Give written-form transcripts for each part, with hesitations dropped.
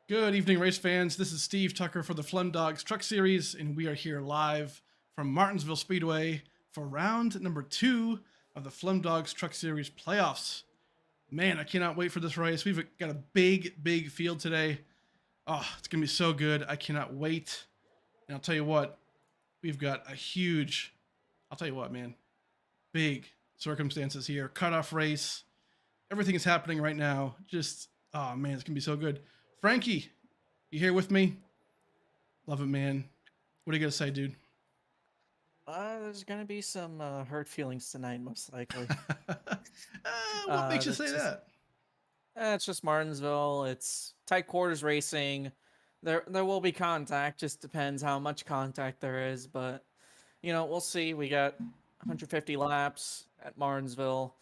Good evening, race fans. This is Steve Tucker for the Flemdogs Truck Series, and we are here live from Martinsville Speedway for round number 2 of the Flemdogs Truck Series playoffs. Man, I cannot wait for this race. We've got a big field today. Oh, it's going to be so good. I cannot wait. And I'll tell you what, we've got a huge, I'll tell you what, man, big circumstances here. Cutoff race. Everything is happening right now. Just, oh man, it's going to be so good. Frankie, you here with me? Love it, man. What are you going to say, dude? There's gonna be some hurt feelings tonight, most likely. What makes you That's say just that? it's just Martinsville. It's tight quarters racing. There will be contact. Just depends how much contact there is. But we'll see. We got 150 laps at Martinsville.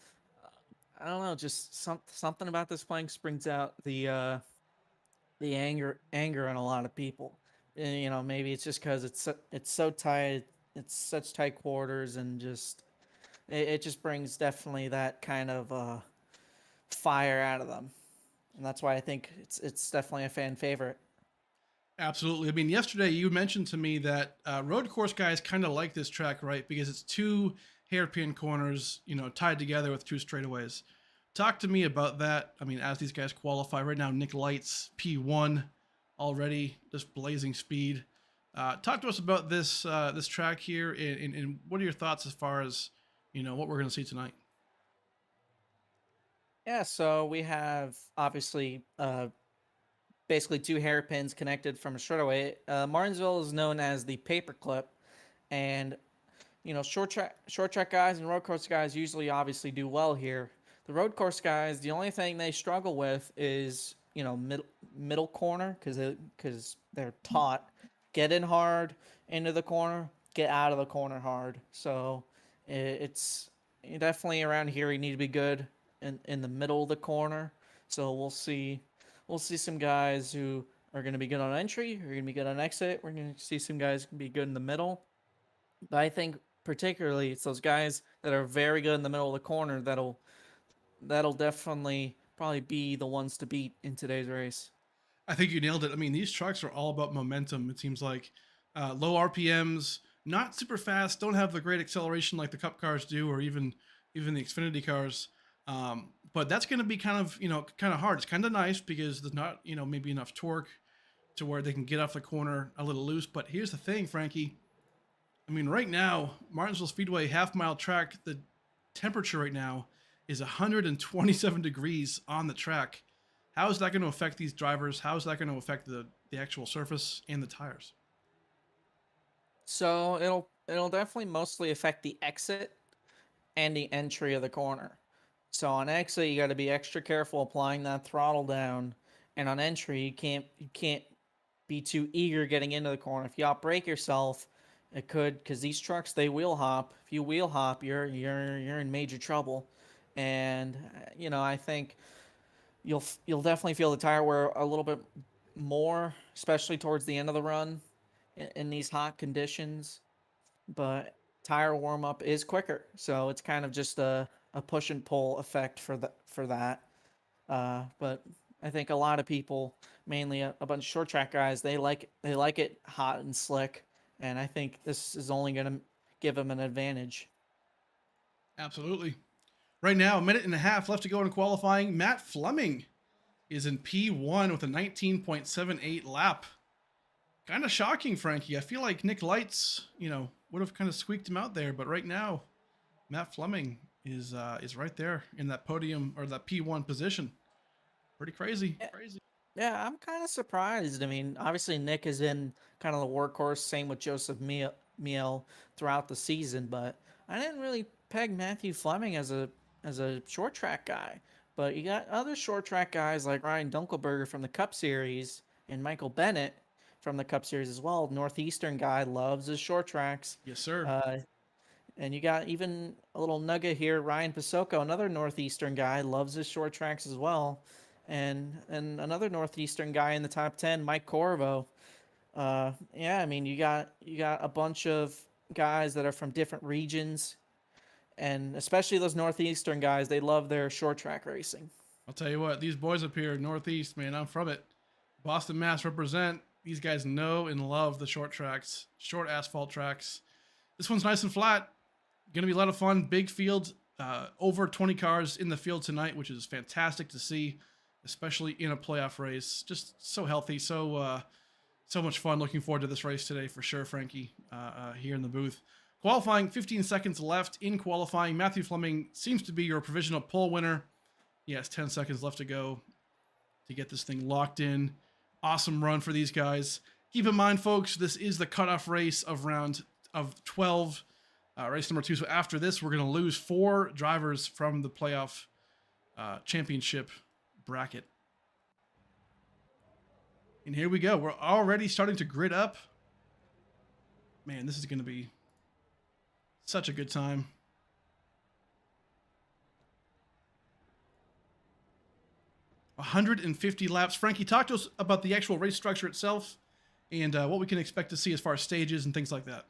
I don't know. Just something about this plank brings out the anger in a lot of people. And, maybe it's just because it's so tight. It's such tight quarters, and just it just brings definitely that kind of fire out of them, and that's why I think it's definitely a fan favorite. Absolutely. I mean, yesterday you mentioned to me that road course guys kind of like this track, right? Because it's two hairpin corners, tied together with two straightaways. Talk to me about that. I mean, as these guys qualify right now, Nick Light's P1 already, just blazing speed. Talk to us about this track here, and what are your thoughts as far as what we're going to see tonight? Yeah, so we have obviously basically two hairpins connected from a straightaway. Martinsville is known as the paperclip, and short track guys and road course guys usually obviously do well here. The road course guys, the only thing they struggle with is middle corner because they're taught get in hard into the corner, get out of the corner hard. So it's definitely around here you need to be good in the middle of the corner. So we'll see some guys who are going to be good on entry, are going to be good on exit. We're going to see some guys who can be good in the middle. But I think particularly it's those guys that are very good in the middle of the corner that'll definitely probably be the ones to beat in today's race. I think you nailed it. I mean, these trucks are all about momentum. It seems like low RPMs, not super fast, don't have the great acceleration like the Cup cars do, or even the Xfinity cars. But that's going to be kind of hard. It's kind of nice because there's not maybe enough torque to where they can get off the corner a little loose. But here's the thing, Frankie. I mean, right now, Martinsville Speedway half-mile track, the temperature right now is 127 degrees on the track. How is that going to affect these drivers? How is that going to affect the actual surface and the tires? So it'll definitely mostly affect the exit and the entry of the corner. So on exit you got to be extra careful applying that throttle down, and on entry you can't be too eager getting into the corner. If you outbrake yourself, it could, because these trucks they wheel hop. If you wheel hop, you're in major trouble. And I think you'll definitely feel the tire wear a little bit more, especially towards the end of the run in these hot conditions. But tire warm up is quicker, so it's kind of just a push and pull effect for that. But I think a lot of people, mainly a bunch of short track guys, they like it hot and slick, and I think this is only going to give them an advantage. Absolutely. Right now, a minute and a half left to go in qualifying. Matt Fleming is in P1 with a 19.78 lap. Kind of shocking, Frankie. I feel like Nick Lights, would have kind of squeaked him out there, but right now, Matt Fleming is right there in that podium or that P1 position. Pretty crazy. Yeah, yeah, I'm kind of surprised. I mean, obviously Nick is in kind of the workhorse, same with Joseph Miel throughout the season, but I didn't really peg Matthew Fleming as a short track guy. But you got other short track guys like Ryan Dunkelberger from the Cup Series and Michael Bennett from the Cup Series as well. Northeastern guy loves his short tracks. Yes, sir. Uh, and you got even a little nugget here, Ryan Pasoko, another Northeastern guy, loves his short tracks as well. And another Northeastern guy in the top 10, Mike Corvo. Yeah, I mean you got a bunch of guys that are from different regions, and especially those Northeastern guys, they love their short track racing. I'll tell you what, these boys up here, Northeast, man, I'm from it. Boston, Mass represent. These guys know and love the short tracks, short asphalt tracks. This one's nice and flat. Going to be a lot of fun. Big field. Over 20 cars in the field tonight, which is fantastic to see, especially in a playoff race. Just so healthy, so much fun. Looking forward to this race today for sure, Frankie, here in the booth. Qualifying, 15 seconds left in qualifying. Matthew Fleming seems to be your provisional pole winner. Yes, 10 seconds left to go to get this thing locked in. Awesome run for these guys. Keep in mind, folks, this is the cutoff race of round of 12. Race number 2. So after this, we're going to lose 4 drivers from the playoff championship bracket. And here we go. We're already starting to grid up. Man, this is going to be such a good time. $150 laps. Frankie, talk to us about the actual race structure itself and what we can expect to see as far as stages and things like that.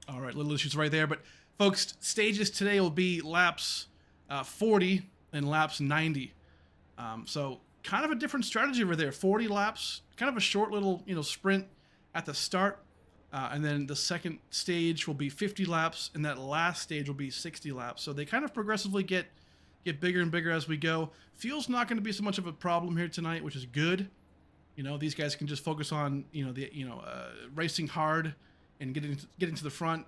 All right, little issues right there. But, folks, stages today will be laps 40 and laps 90. So kind of a different strategy over there. 40 laps, kind of a short little sprint at the start. And then the second stage will be 50 laps, and that last stage will be 60 laps. So they kind of progressively get bigger and bigger as we go. Fuel's not going to be so much of a problem here tonight, which is good. These guys can just focus on racing hard and getting to the front.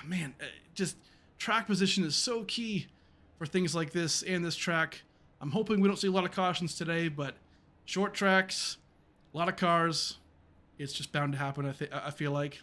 Man, just track position is so key for things like this and this track. I'm hoping we don't see a lot of cautions today, but short tracks, a lot of cars. It's just bound to happen, I feel like.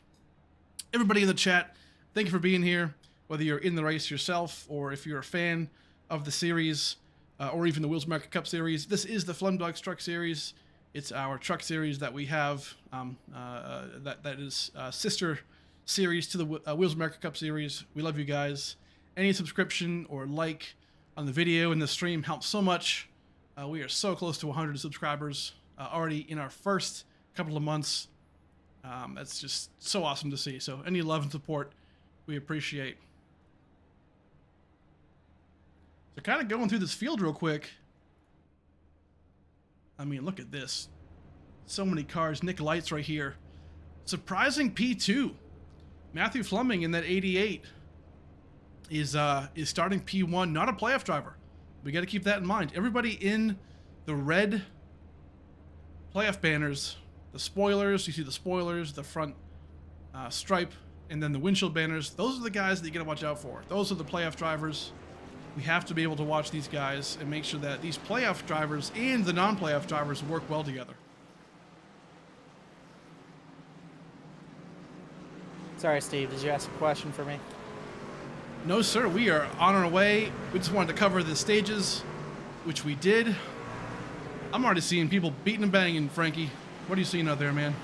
Everybody in the chat, thank you for being here, whether you're in the race yourself or if you're a fan of the series or even the Wheels America Cup series. This is the Flemdogs Truck Series. It's our truck series that we have that is sister series to the Wheels America Cup series. We love you guys. Any subscription or like on the video and the stream helps so much. We are so close to 100 subscribers already in our first couple of months. That's just so awesome to see. So any love and support we appreciate. So kind of going through this field real quick. I mean, look at this. So many cars. Nick Lights right here. Surprising P2. Matthew Fleming in that 88 is starting P1. Not a playoff driver. We got to keep that in mind. Everybody in the red playoff banners, the spoilers, you see the spoilers, the front stripe, and then the windshield banners. Those are the guys that you got to watch out for. Those are the playoff drivers. We have to be able to watch these guys and make sure that these playoff drivers and the non-playoff drivers work well together. Sorry, Steve. Did you ask a question for me? No, sir. We are on our way. We just wanted to cover the stages, which we did. I'm already seeing people beating and banging, Frankie. What are you seeing out there, man?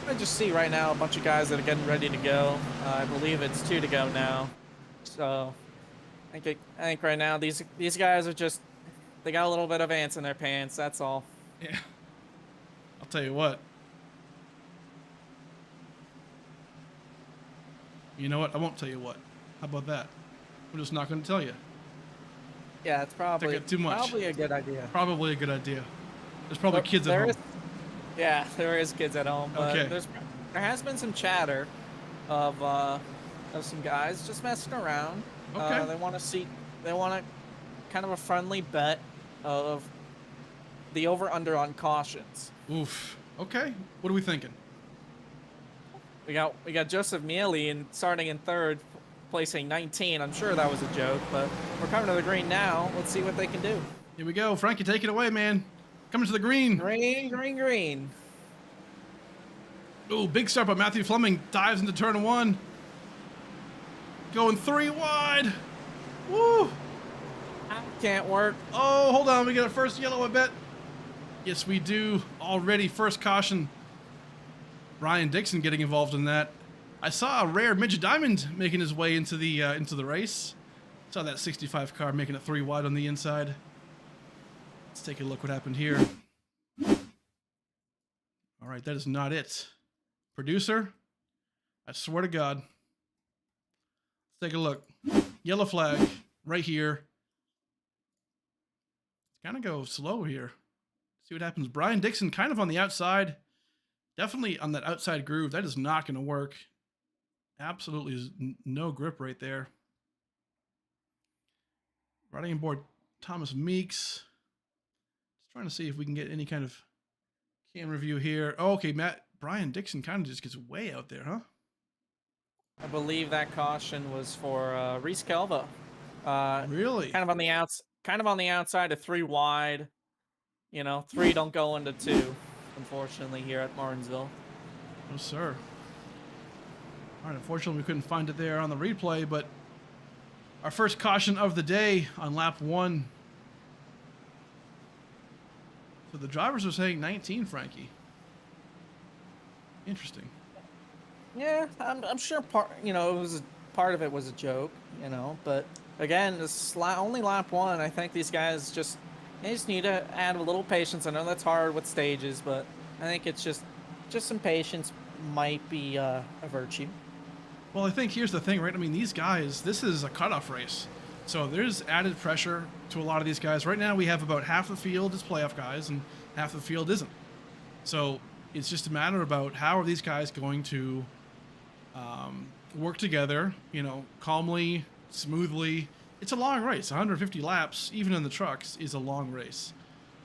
I just see right now a bunch of guys that are getting ready to go. I believe it's 2 to go now. So I think right now these guys are just, they got a little bit of ants in their pants. That's all. Yeah. I'll tell you what. You know what? I won't tell you what. How about that? I'm just not going to tell you. Yeah, it's probably too much. Probably a good idea. Probably a good idea. There's probably kids at home. Yeah, there is kids at home. But okay. There has been some chatter of some guys just messing around. Okay. They want to kind of a friendly bet of the over/under on cautions. Oof. Okay. What are we thinking? We got Joseph Miele starting in 3rd, placing 19. I'm sure that was a joke, but we're coming to the green now. Let's see what they can do. Here we go. Frankie, take it away, man. Coming to the green. Green. Ooh, big start by Matthew Fleming. Dives into turn 1. Going 3 wide. Woo. That can't work. Oh, hold on. We got a first yellow, I bet. Yes, we do. Already first caution. Ryan Dixon getting involved in that. I saw a rare Midget Diamond making his way into the race. Saw that 65 car making it 3 wide on the inside. Let's take a look what happened here. All right, that is not it. Producer, I swear to God. Let's take a look. Yellow flag. right here. Kind of go slow here. See what happens. Brian Dixon kind of on the outside. Definitely on that outside groove. That is not going to work. Absolutely is no grip right there. Riding aboard Thomas Meeks. Just trying to see if we can get any kind of camera view here. Oh, okay, Brian Dixon kind of just gets way out there, huh? I believe that caution was for Reese Kelva. Really? Kind of on the outside of 3 wide. You know, 3 don't go into 2, unfortunately, here at Martinsville. No, sir. All right, unfortunately, we couldn't find it there on the replay, but our first caution of the day on lap 1. So the drivers are saying 19, Frankie. Interesting. Yeah, I'm sure part of it was a joke, you know, but again, this only lap 1. I think these guys just need to add a little patience. I know that's hard with stages, but I think it's just some patience might be a virtue. Well, I think here's the thing, right? I mean, these guys, this is a cutoff race. So there's added pressure to a lot of these guys. Right now we have about half the field is playoff guys and half the field isn't. So it's just a matter about how are these guys going to work together, you know, calmly, smoothly. It's a long race. 150 laps, even in the trucks, is a long race.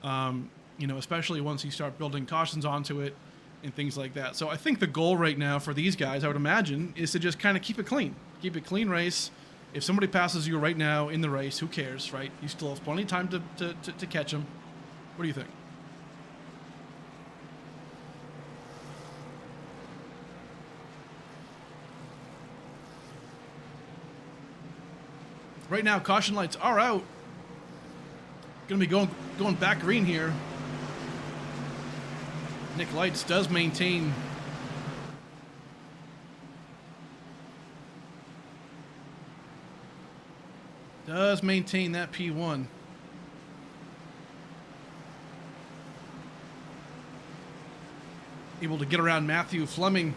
You know, especially once you start building cautions onto it and things like that. So I think the goal right now for these guys, I would imagine, is to just kind of keep it clean. Keep it clean race. If somebody passes you right now in the race, who cares, right? You still have plenty of time to catch them. What do you think? Right now, caution lights are out. Going to be going back green here. Nick Lights does maintain that P1. Able to get around Matthew Fleming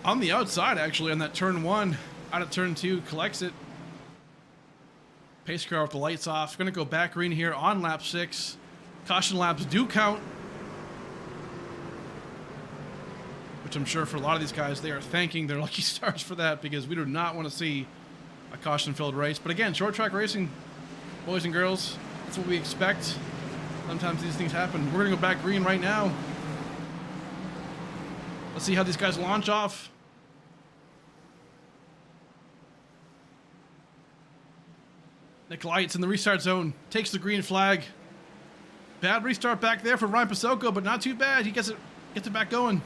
on the outside, actually, on that turn 1. Out of turn 2, collects it. Pace car with the lights off. Going to go back green here on lap 6. Caution laps do count, which I'm sure for a lot of these guys, they are thanking their lucky stars for that, because we do not want to see a caution-filled race. But again, short track racing, boys and girls, that's what we expect. Sometimes these things happen. We're going to go back green right now. Let's see how these guys launch off. Nick Lights in the restart zone, takes the green flag. Bad restart back there for Ryan Pasoko, but not too bad. He gets it back going.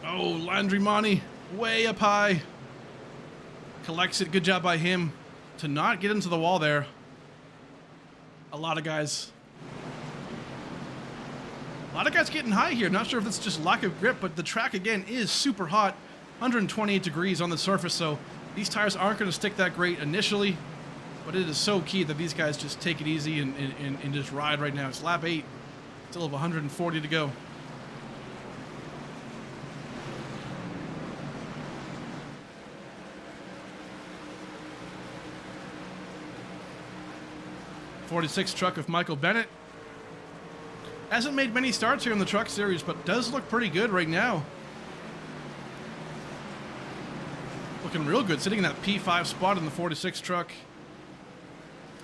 Oh, Landry way up high. Collects it. Good job by him to not get into the wall there. A lot of guys getting high here. Not sure if it's just lack of grip, but the track again is super hot. 128 degrees on the surface, so these tires aren't going to stick that great initially, but it is so key that these guys just take it easy and just ride right now. It's lap 8. Still have 140 to go. '46 truck of Michael Bennett. Hasn't made many starts here in the truck series, but does look pretty good right now. Looking real good, sitting in that P5 spot in the 46 truck.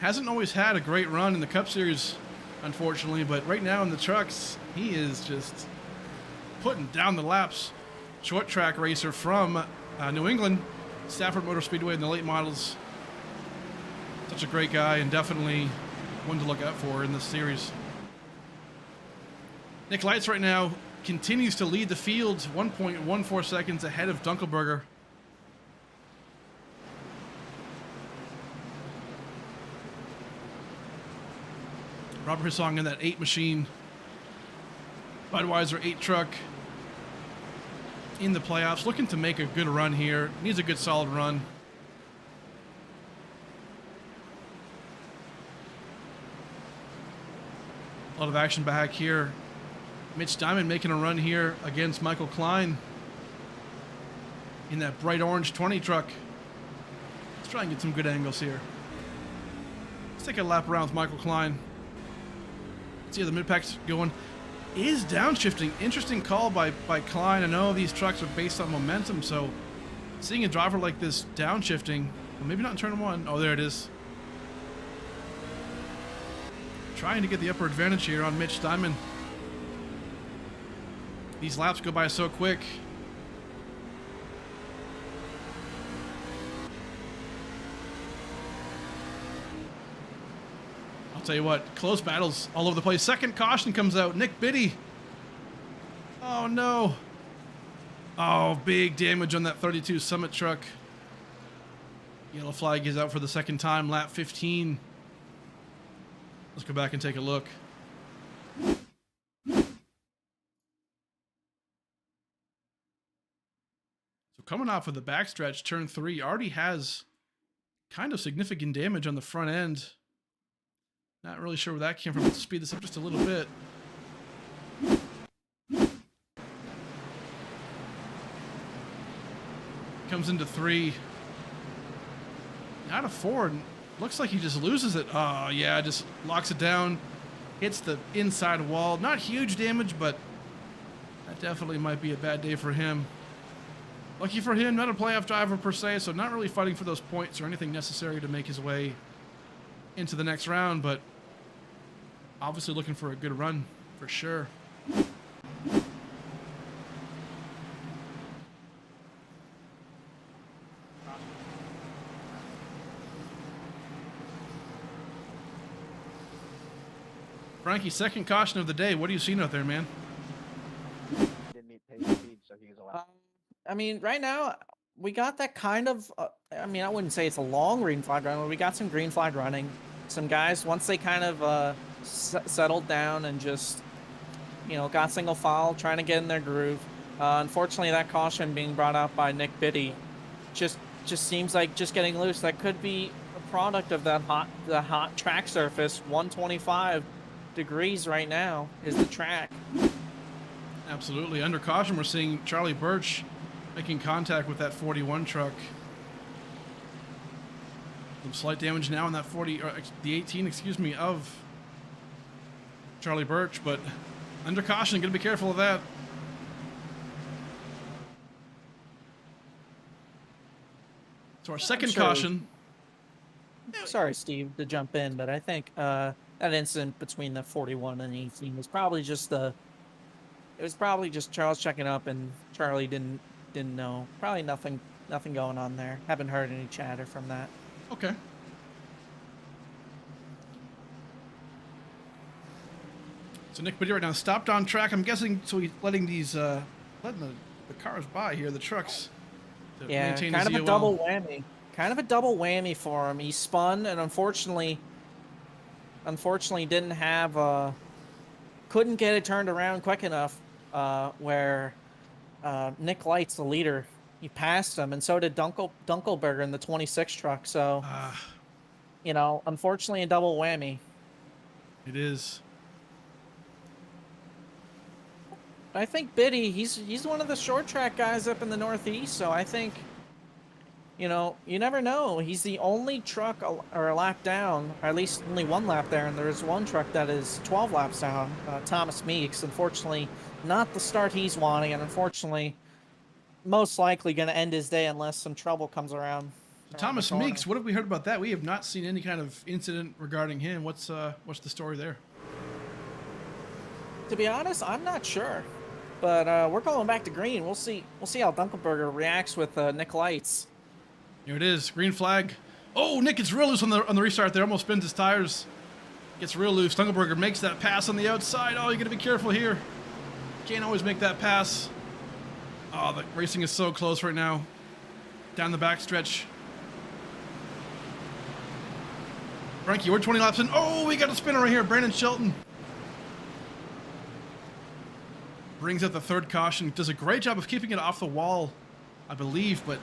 Hasn't always had a great run in the Cup Series, unfortunately, but right now in the trucks, he is just putting down the laps. Short track racer from New England, Stafford Motor Speedway in the late models. Such a great guy, and definitely one to look out for in this series. Nick Lights right now continues to lead the field, 1.14 seconds ahead of Dunkelberger. Robert Hissong in that 8 machine. Budweiser 8 truck in the playoffs, looking to make a good run here. Needs a good solid run. A lot of action back here. Mitch Diamond making a run here against Michael Klein in that bright orange 20 truck. Let's try and get some good angles here. Let's take a lap around with Michael Klein. See how the mid-pack's going. Is downshifting. Interesting call by Klein. I know these trucks are based on momentum, so seeing a driver like this downshifting, well, maybe not in turn one. Oh, there it is. Trying to get the upper advantage here on Mitch Diamond. These laps go by so quick. I'll tell you what, close battles all over the place. Second caution comes out. Nick Biddy. Oh, no. Oh, big damage on that 32 Summit truck. Yellow flag is out for the second time, lap 15. Let's go back and take a look. So coming off of the backstretch, turn 3 already has kind of significant damage on the front end. Not really sure where that came from. Let's speed this up just a little bit. Comes into 3. Out of 4. Looks like he just loses it. Oh, yeah, just locks it down. Hits the inside wall. Not huge damage, but that definitely might be a bad day for him. Lucky for him, not a playoff driver per se, so not really fighting for those points or anything necessary to make his way into the next round, but obviously looking for a good run for sure. Frankie, second caution of the day. What are you seeing out there, man? Didn't meet pace speed, so he was allowed. I mean, right now, we got that kind of, I mean, I wouldn't say it's a long green flag run, but we got some green flag running. Some guys, once they kind of settled down and just, you know, got single file, trying to get in their groove. Unfortunately, that caution being brought out by Nick Biddy just seems like just getting loose. That could be a product of that hot track surface. 125 degrees right now is the track. Absolutely. Under caution, we're seeing Charlie Birch making contact with that 41 truck. Some slight damage now on that 40, or the 18, excuse me, of Charlie Birch, but under caution, gonna be careful of that. So our second caution. Sorry, Steve, to jump in, but I think that incident between the 41 and 18 was probably just Charles checking up and Charlie didn't know. Probably nothing going on there. Haven't heard any chatter from that. Okay. So Nick Biddy right now stopped on track. I'm guessing so he's letting these letting the cars by here, the trucks. To Yeah, maintain kind his of a EOL. double whammy. Kind of a double whammy for him. He spun and unfortunately didn't have couldn't get it turned around quick enough where Nick Light's the leader. He passed him, and so did Dunkelberger in the 26 truck. So, you know, unfortunately, a double whammy. It is. I think Biddy, he's one of the short track guys up in the Northeast. So I think, you know, you never know. He's the only truck or a lap down, or at least only one lap there, and there's one truck that is 12 laps down. Thomas Meeks, unfortunately, not the start he's wanting, and unfortunately, most likely going to end his day unless some trouble comes around. So Thomas Meeks, what have we heard about that? We have not seen any kind of incident regarding him. What's the story there? To be honest, I'm not sure, but we're going back to green. We'll see how Dunkelberger reacts with Nick Lights. Here it is, green flag. Oh, Nick gets real loose on the restart there. Almost spins his tires. Gets real loose. Dunkelberger makes that pass on the outside. Oh, you got to be careful here. Can't always make that pass. Oh, the racing is so close right now. Down the backstretch. Frankie, we're 20 laps in. Oh, we got a spinner right here. Brandon Shelton. Brings out the third caution. Does a great job of keeping it off the wall, I believe, but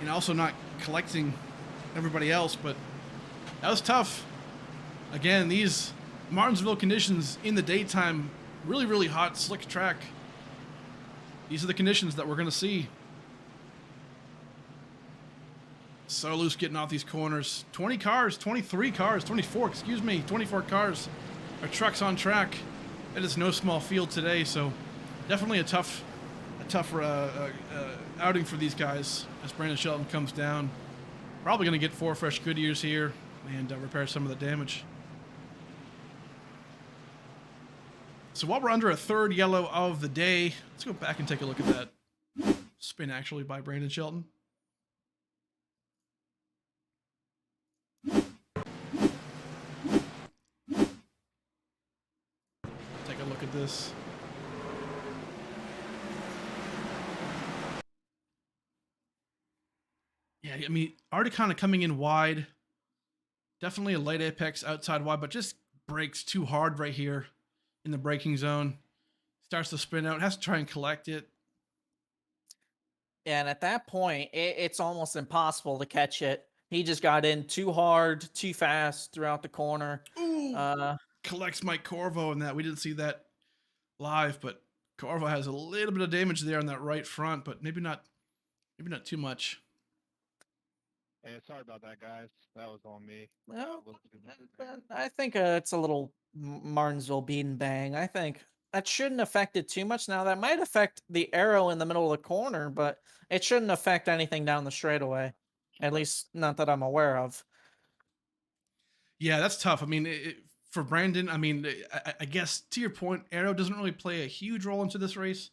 and also not collecting everybody else. But that was tough. Again, these Martinsville conditions in the daytime, really, really hot, slick track. These are the conditions that we're going to see. So loose getting off these corners. 20 cars, 23 cars, 24, excuse me, 24 cars or trucks on track. It is no small field today, so definitely a tough outing for these guys as Brandon Shelton comes down. Probably going to get 4 fresh Goodyears here and repair some of the damage. So while we're under a third yellow of the day, let's go back and take a look at that spin actually by Brandon Shelton. Take a look at this. Yeah, I mean, already kind of coming in wide. Definitely a late apex outside wide, but just brakes too hard right here in the braking zone. Starts to spin out, has to try and collect it. And at that point, it's almost impossible to catch it. He just got in too hard, too fast throughout the corner. Ooh, collects Mike Corvo in that. We didn't see that live, but Corvo has a little bit of damage there on that right front, but maybe not too much. Hey, sorry about that, guys. That was on me. Well, I think it's a little Martinsville beat and bang. I think that shouldn't affect it too much. Now, that might affect the arrow in the middle of the corner, but it shouldn't affect anything down the straightaway. At least not that I'm aware of. Yeah, that's tough. I mean, for Brandon, I mean, I guess to your point, arrow doesn't really play a huge role into this race,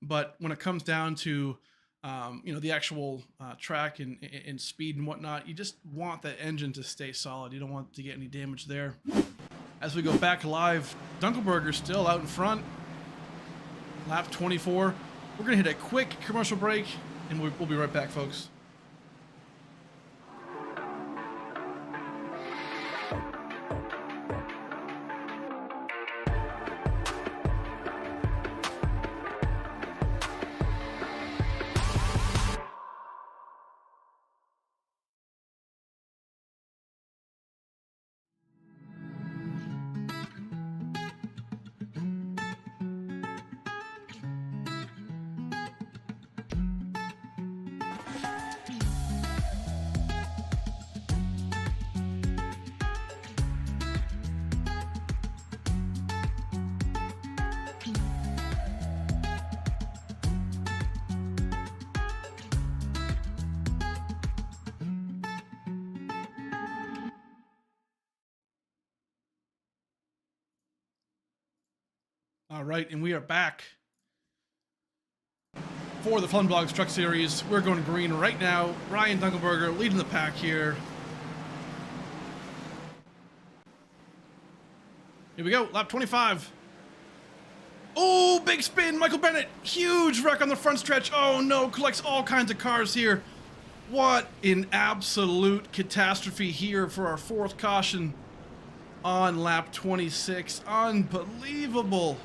but when it comes down to the actual track and speed and whatnot, you just want that engine to stay solid. You don't want to get any damage there. As we go back live, Dunkelberger still out in front. Lap 24. We're going to hit a quick commercial break, and we'll be right back, folks. All right, and we are back for the Flemdogs Truck Series. We're going green right now. Ryan Dunkelberger leading the pack here. Here we go, lap 25. Oh, big spin, Michael Bennett. Huge wreck on the front stretch. Oh no, collects all kinds of cars here. What an absolute catastrophe here for our 4th caution on lap 26. Unbelievable.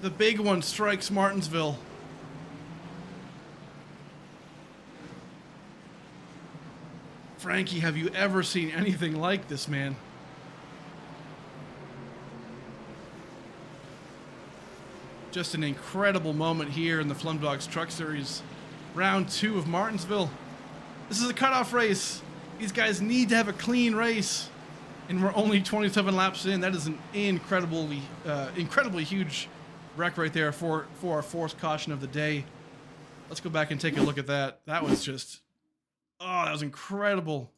The big one strikes Martinsville. Frankie, have you ever seen anything like this, man? Just an incredible moment here in the Flemdogs Truck Series. Round 2 of Martinsville. This is a cutoff race. These guys need to have a clean race. And we're only 27 laps in. That is an incredibly huge wreck right there for our 4th caution of the day. Let's go back and take a look at that. That was just, that was incredible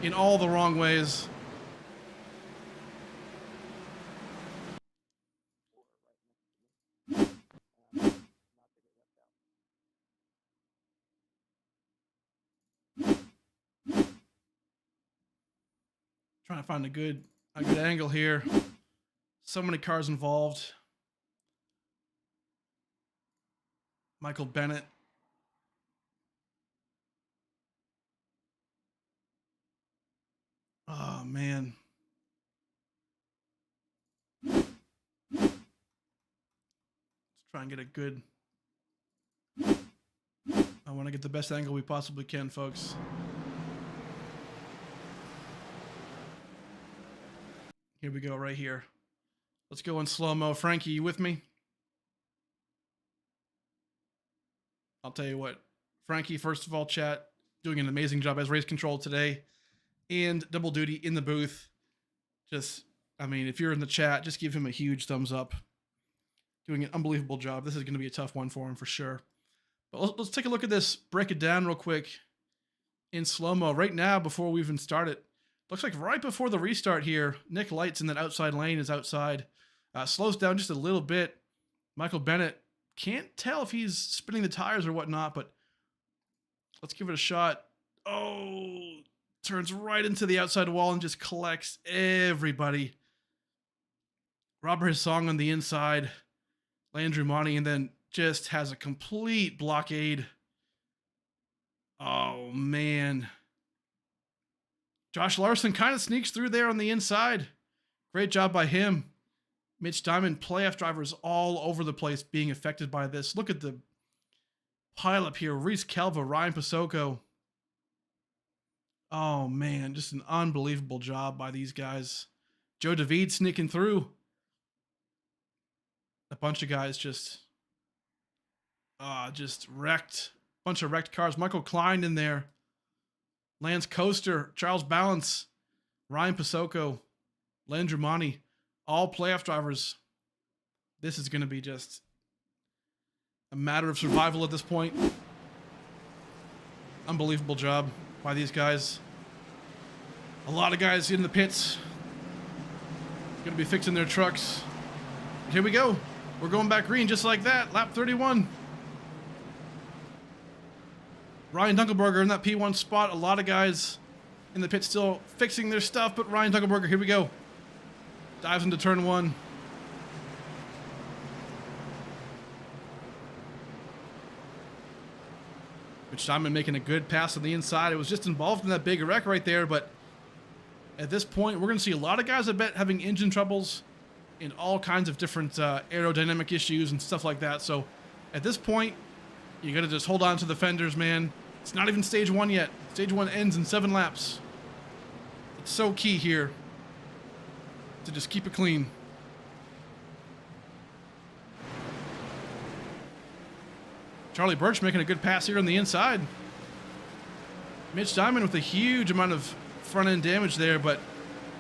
in all the wrong ways. Trying to find a good angle here. So many cars involved. Michael Bennett. Oh, man. Let's try and get a good... I want to get the best angle we possibly can, folks. Here we go, right here. Let's go in slow-mo. Frankie, you with me? I'll tell you what, Frankie, first of all, chat, doing an amazing job as race control today. And Double Duty in the booth. Just, I mean, if you're in the chat, just give him a huge thumbs up. Doing an unbelievable job. This is going to be a tough one for him for sure. But let's take a look at this, break it down real quick in slow-mo. Right now, before we even start it, looks like right before the restart here, Nick Lights in that outside lane is outside. Slows down just a little bit. Michael Bennett, can't tell if he's spinning the tires or whatnot, but let's give it a shot. Oh, turns right into the outside wall and just collects everybody. Robert Hissong on the inside. Landry Monty, and then just has a complete blockade. Oh, man. Josh Larson kind of sneaks through there on the inside. Great job by him. Mitch Diamond, playoff drivers all over the place being affected by this. Look at the pileup here. Reese Kelva, Ryan Pasoko. Oh, man, just an unbelievable job by these guys. Joe David sneaking through. A bunch of guys just wrecked. Bunch of wrecked cars. Michael Klein in there. Lance Coaster, Charles Balance, Ryan Pasoko, Len Dramani, all playoff drivers. This is going to be just a matter of survival at this point. Unbelievable job by these guys. A lot of guys in the pits. Going to be fixing their trucks. Here we go. We're going back green just like that. Lap 31. Ryan Dunkelberger in that P1 spot. A lot of guys in the pit still fixing their stuff, but Ryan Dunkelberger, here we go. Dives into turn one. Mitch Diamond making a good pass on the inside. It was just involved in that big wreck right there, but at this point, we're going to see a lot of guys, I bet, having engine troubles and all kinds of different aerodynamic issues and stuff like that. So at this point, you got to just hold on to the fenders, man. It's not even stage one yet. Stage one ends in 7 laps. It's so key here to just keep it clean. Charlie Birch making a good pass here on the inside. Mitch Diamond with a huge amount of front end damage there, but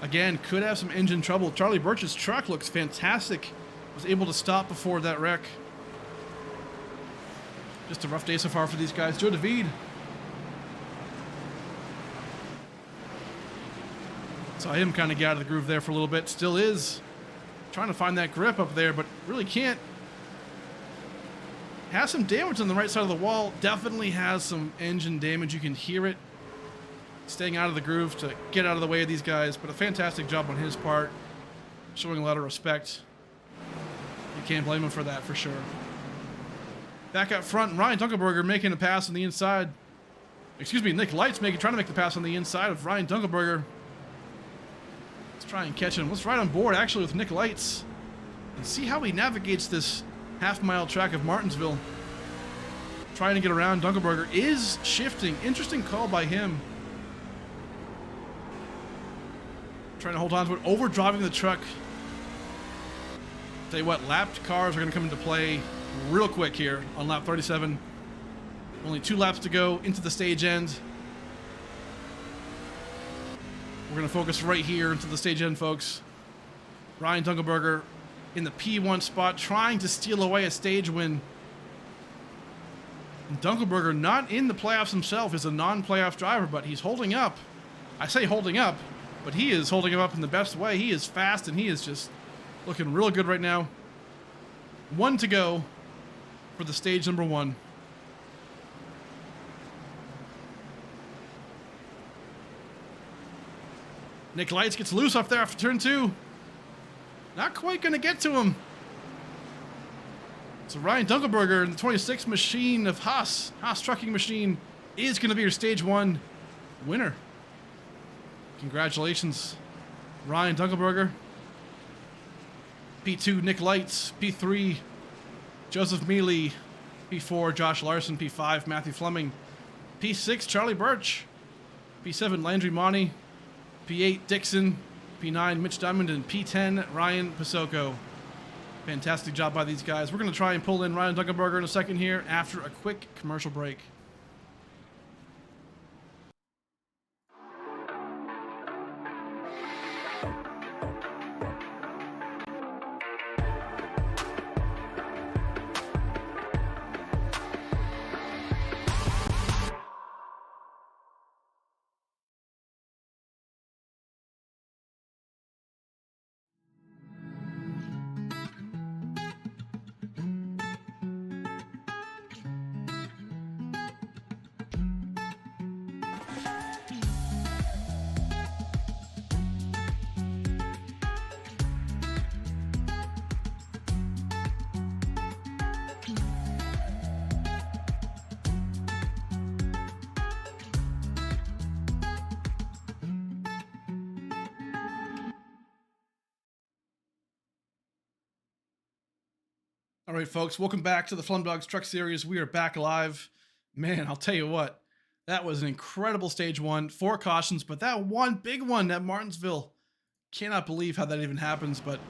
again, could have some engine trouble. Charlie Birch's truck looks fantastic. Was able to stop before that wreck. Just a rough day so far for these guys. Joe David. Saw him kind of get out of the groove there for a little bit. Still is trying to find that grip up there, but really can't. Has some damage on the right side of the wall. Definitely has some engine damage. You can hear it. Staying out of the groove to get out of the way of these guys, but a fantastic job on his part. Showing a lot of respect. You can't blame him for that, for sure. Back up front, Ryan Dunkelberger making a pass on the inside. Excuse me, Nick Lights trying to make the pass on the inside of Ryan Dunkelberger. Let's try and catch him. Let's ride on board, actually, with Nick Lights and see how he navigates this half-mile track of Martinsville. Trying to get around. Dunkelberger is shifting. Interesting call by him. Trying to hold on to it, overdriving the truck. Tell you what, lapped cars are going to come into play real quick here on lap 37. Only 2 laps to go into the stage end. We're going to focus right here into the stage end, folks. Ryan Dunkelberger in the P1 spot, trying to steal away a stage win. And Dunkelberger, not in the playoffs himself, is a non-playoff driver, but he's holding up. I say holding up, but he is holding him up in the best way. He is fast, and he is just looking real good right now. 1 to go for the stage number 1. Nick Lights gets loose off there after turn 2. Not quite going to get to him. So Ryan Dunkelberger in the 26 machine of Haas trucking machine, is going to be your stage 1 winner. Congratulations, Ryan Dunkelberger. P2, Nick Lights. P3, Joseph Mealy. P4, Josh Larson. P5, Matthew Fleming. P6, Charlie Birch. P7, Landry Monty. P8, Dixon. P9, Mitch Diamond. And P10, Ryan Pasoko. Fantastic job by these guys. We're going to try and pull in Ryan Dunkelberger in a second here after a quick commercial break. All right, folks, welcome back to the Flemdogs Truck Series. We are back live. Man, I'll tell you what, that was an incredible stage one. 4 cautions, but that one big one at Martinsville, cannot believe how that even happens, but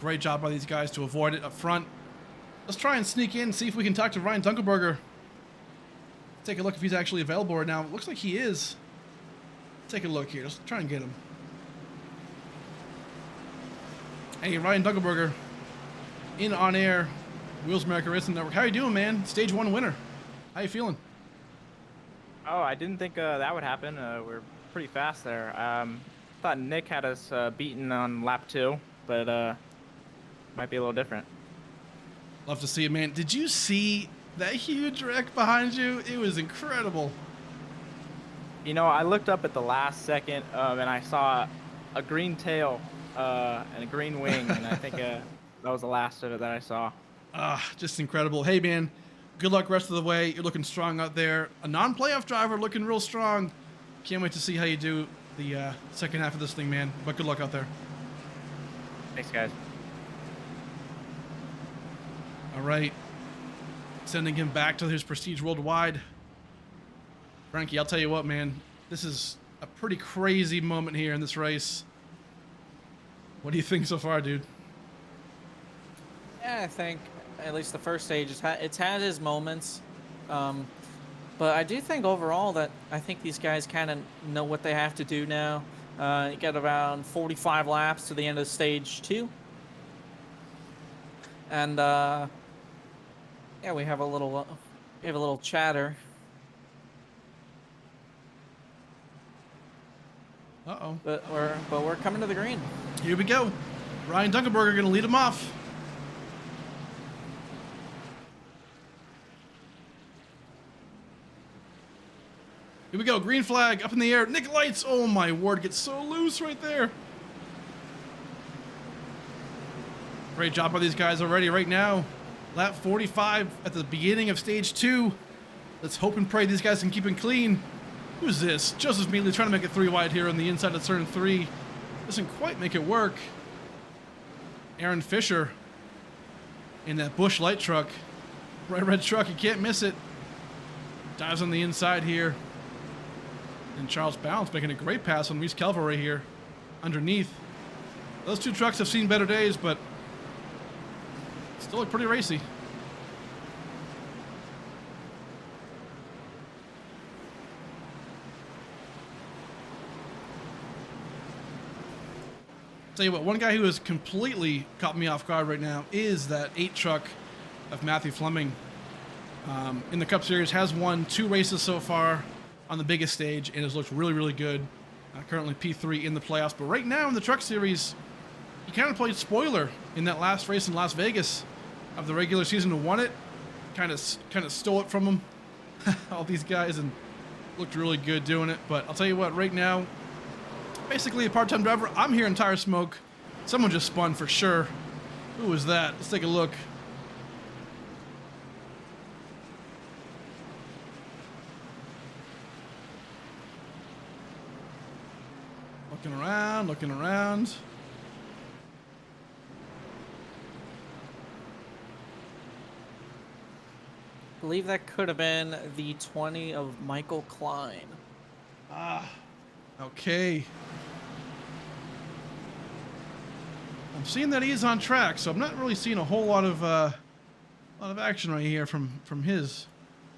great job by these guys to avoid it up front. Let's try and sneak in and see if we can talk to Ryan Dunkelberger. Take a look if he's actually available right now. It looks like he is. Take a look here. Let's try and get him. Hey, Ryan Dunkelberger, in on air, Wheels America Racing Network. How you doing, man? Stage 1 winner. How you feeling? Oh, I didn't think that would happen. We're pretty fast there. Thought Nick had us beaten on lap 2, but might be a little different. Love to see it, man. Did you see that huge wreck behind you? It was incredible. You know, I looked up at the last second and I saw a green tail and a green wing, and I think that was the last of it that I saw. Just incredible. Hey, man, good luck rest of the way. You're looking strong out there. A non-playoff driver looking real strong. Can't wait to see how you do the second half of this thing, man. But good luck out there. Thanks, guys. All right. Sending him back to his Prestige Worldwide. Frankie, I'll tell you what, man. This is a pretty crazy moment here in this race. What do you think so far, dude? Yeah, I think at least the first stage, it's had its moments. But I do think overall that I think these guys kind of know what they have to do now. You got around 45 laps to the end of stage 2. And yeah, we have a little chatter. Uh-oh. But we're coming to the green. Here we go. Ryan Dunkelberger going to lead him off. Here we go. Green flag up in the air. Nick Lights. Oh, my word. Gets so loose right there. Great job by these guys already right now. Lap 45 at the beginning of stage 2. Let's hope and pray these guys can keep it clean. Who's this? Joseph Mealy trying to make it 3 wide here on the inside of turn 3. Doesn't quite make it work. Aaron Fisher in that Busch light truck. Bright red truck. You can't miss it. Dives on the inside here. And Charles Bounce making a great pass on Reese Kelver right here underneath. Those 2 trucks have seen better days, but still look pretty racy. Tell you what, one guy who has completely caught me off guard right now is that 8 truck of Matthew Fleming. In the Cup Series, has won 2 races so far on the biggest stage and has looked really, really good. Currently P3 in the playoffs, but right now in the Truck Series, he kind of played spoiler in that last race in Las Vegas of the regular season and won it. Kind of stole it from him, all these guys, and looked really good doing it. But I'll tell you what, right now, basically a part-time driver. I'm hearing tire smoke. Someone just spun for sure. Who was that? Let's take a look. Looking around. I believe that could have been the 20 of Michael Klein. Okay. I'm seeing that he is on track, so I'm not really seeing a whole lot of action right here from his.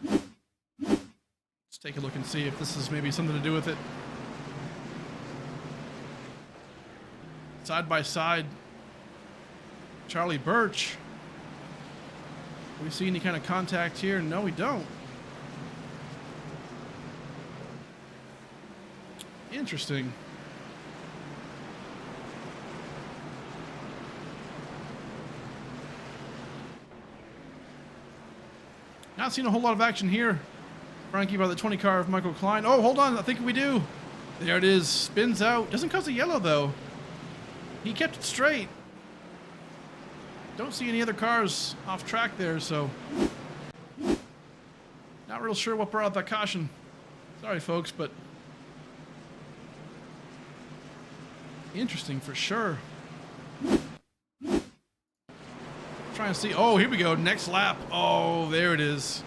Let's take a look and see if this is maybe something to do with it. Side by side, Charlie Birch. Do we see any kind of contact here? No, we don't. Interesting. Not seeing a whole lot of action here. Frankie by the 20 car of Michael Klein. Oh, hold on. I think we do. There it is. Spins out. Doesn't cause a yellow, though. He kept it straight. Don't see any other cars off track there, so not real sure what brought out that caution. Sorry, folks, but interesting for sure. Trying to see. Oh, here we go. Next lap. Oh, there it is.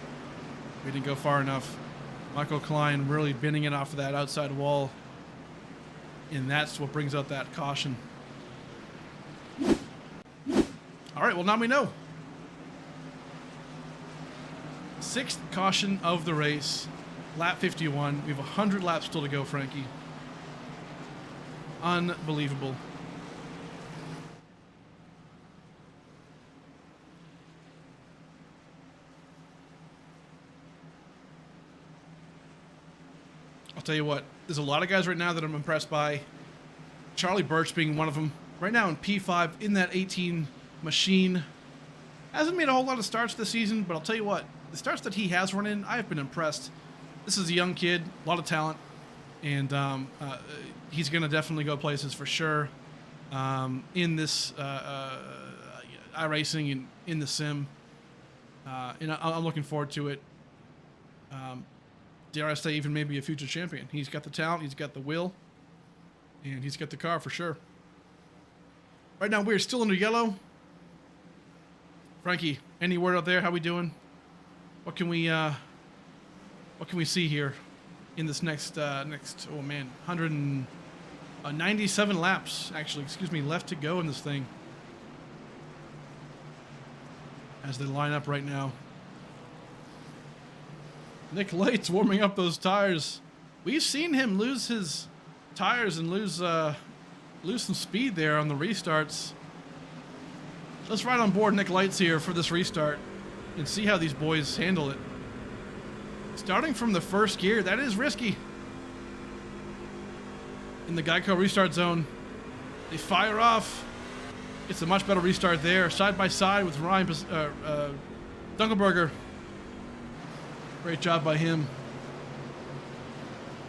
We didn't go far enough. Michael Klein really bending it off of that outside wall. And that's what brings out that caution. All right, well, now we know. 6th caution of the race. Lap 51. We have 100 laps still to go, Frankie. Unbelievable. I'll tell you what, there's a lot of guys right now that I'm impressed by. Charlie Birch being one of them. Right now in P5 in that 18 machine. Hasn't made a whole lot of starts this season, but I'll tell you what, the starts that he has run in, I've been impressed. This is a young kid, a lot of talent, and he's going to definitely go places for sure in this iRacing and in the sim. And I'm looking forward to it. Dare I say, even maybe a future champion. He's got the talent, he's got the will, and he's got the car for sure. Right now, we're still under yellow. Frankie, any word out there? How we doing? What can we see here in this next oh man, 197 laps actually, excuse me, left to go in this thing as they line up right now. Nick Light's warming up those tires. We've seen him lose his tires and lose some speed there on the restarts. Let's ride on board Nick Light's here for this restart and see how these boys handle it. Starting from the first gear, that is risky. In the Geico restart zone, they fire off. It's a much better restart there, side by side with Ryan Dunkelberger. Great job by him.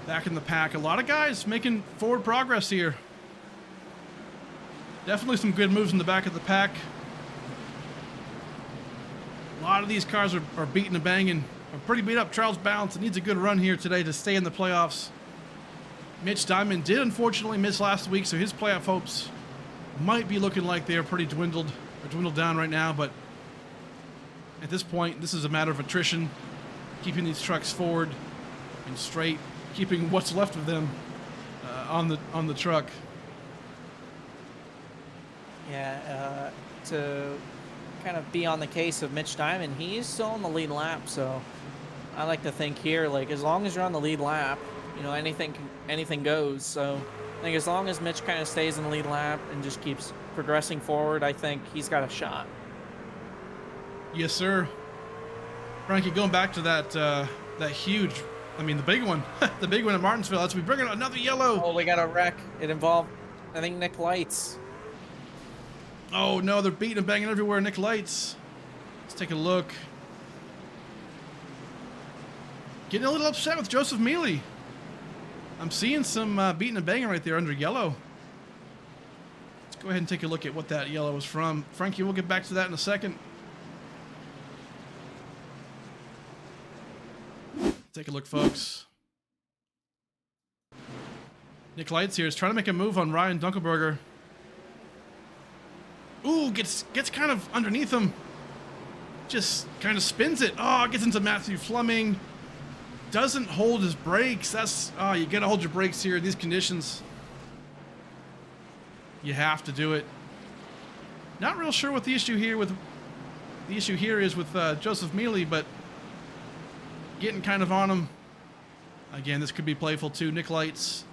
Back in the pack. A lot of guys making forward progress here. Definitely some good moves in the back of the pack. A lot of these cars are beating and banging. Are pretty beat up. Charles Bounce needs a good run here today to stay in the playoffs. Mitch Diamond did unfortunately miss last week, so his playoff hopes might be looking like they're pretty dwindled down right now, but at this point, this is a matter of attrition. Keeping these trucks forward and straight, keeping what's left of them on the truck. Yeah, to kind of be on the case of Mitch Diamond, he's still on the lead lap, so I like to think here, like, as long as you're on the lead lap, you know, anything goes. So I think as long as Mitch kind of stays in the lead lap and just keeps progressing forward, I think he's got a shot. Yes, sir. Frankie, going back to that huge, I mean, the big one, the big one at Martinsville. As we bring in another yellow. Oh, we got a wreck. It involved, I think, Nick Lights. Oh no, they're beating and banging everywhere. Nick Lights. Let's take a look. Getting a little upset with Joseph Mealy. I'm seeing some beating and banging right there under yellow. Let's go ahead and take a look at what that yellow was from. Frankie, we'll get back to that in a second. Take a look, folks. Nick Lights here is trying to make a move on Ryan Dunkelberger. Ooh, gets kind of underneath him. Just kind of spins it. Oh, gets into Matthew Fleming. Doesn't hold his brakes. That's, oh, you gotta hold your brakes here in these conditions. You have to do it. Not real sure what the issue here is with Joseph Mealy, but getting kind of on him. Again, this could be playful too. Nick Lights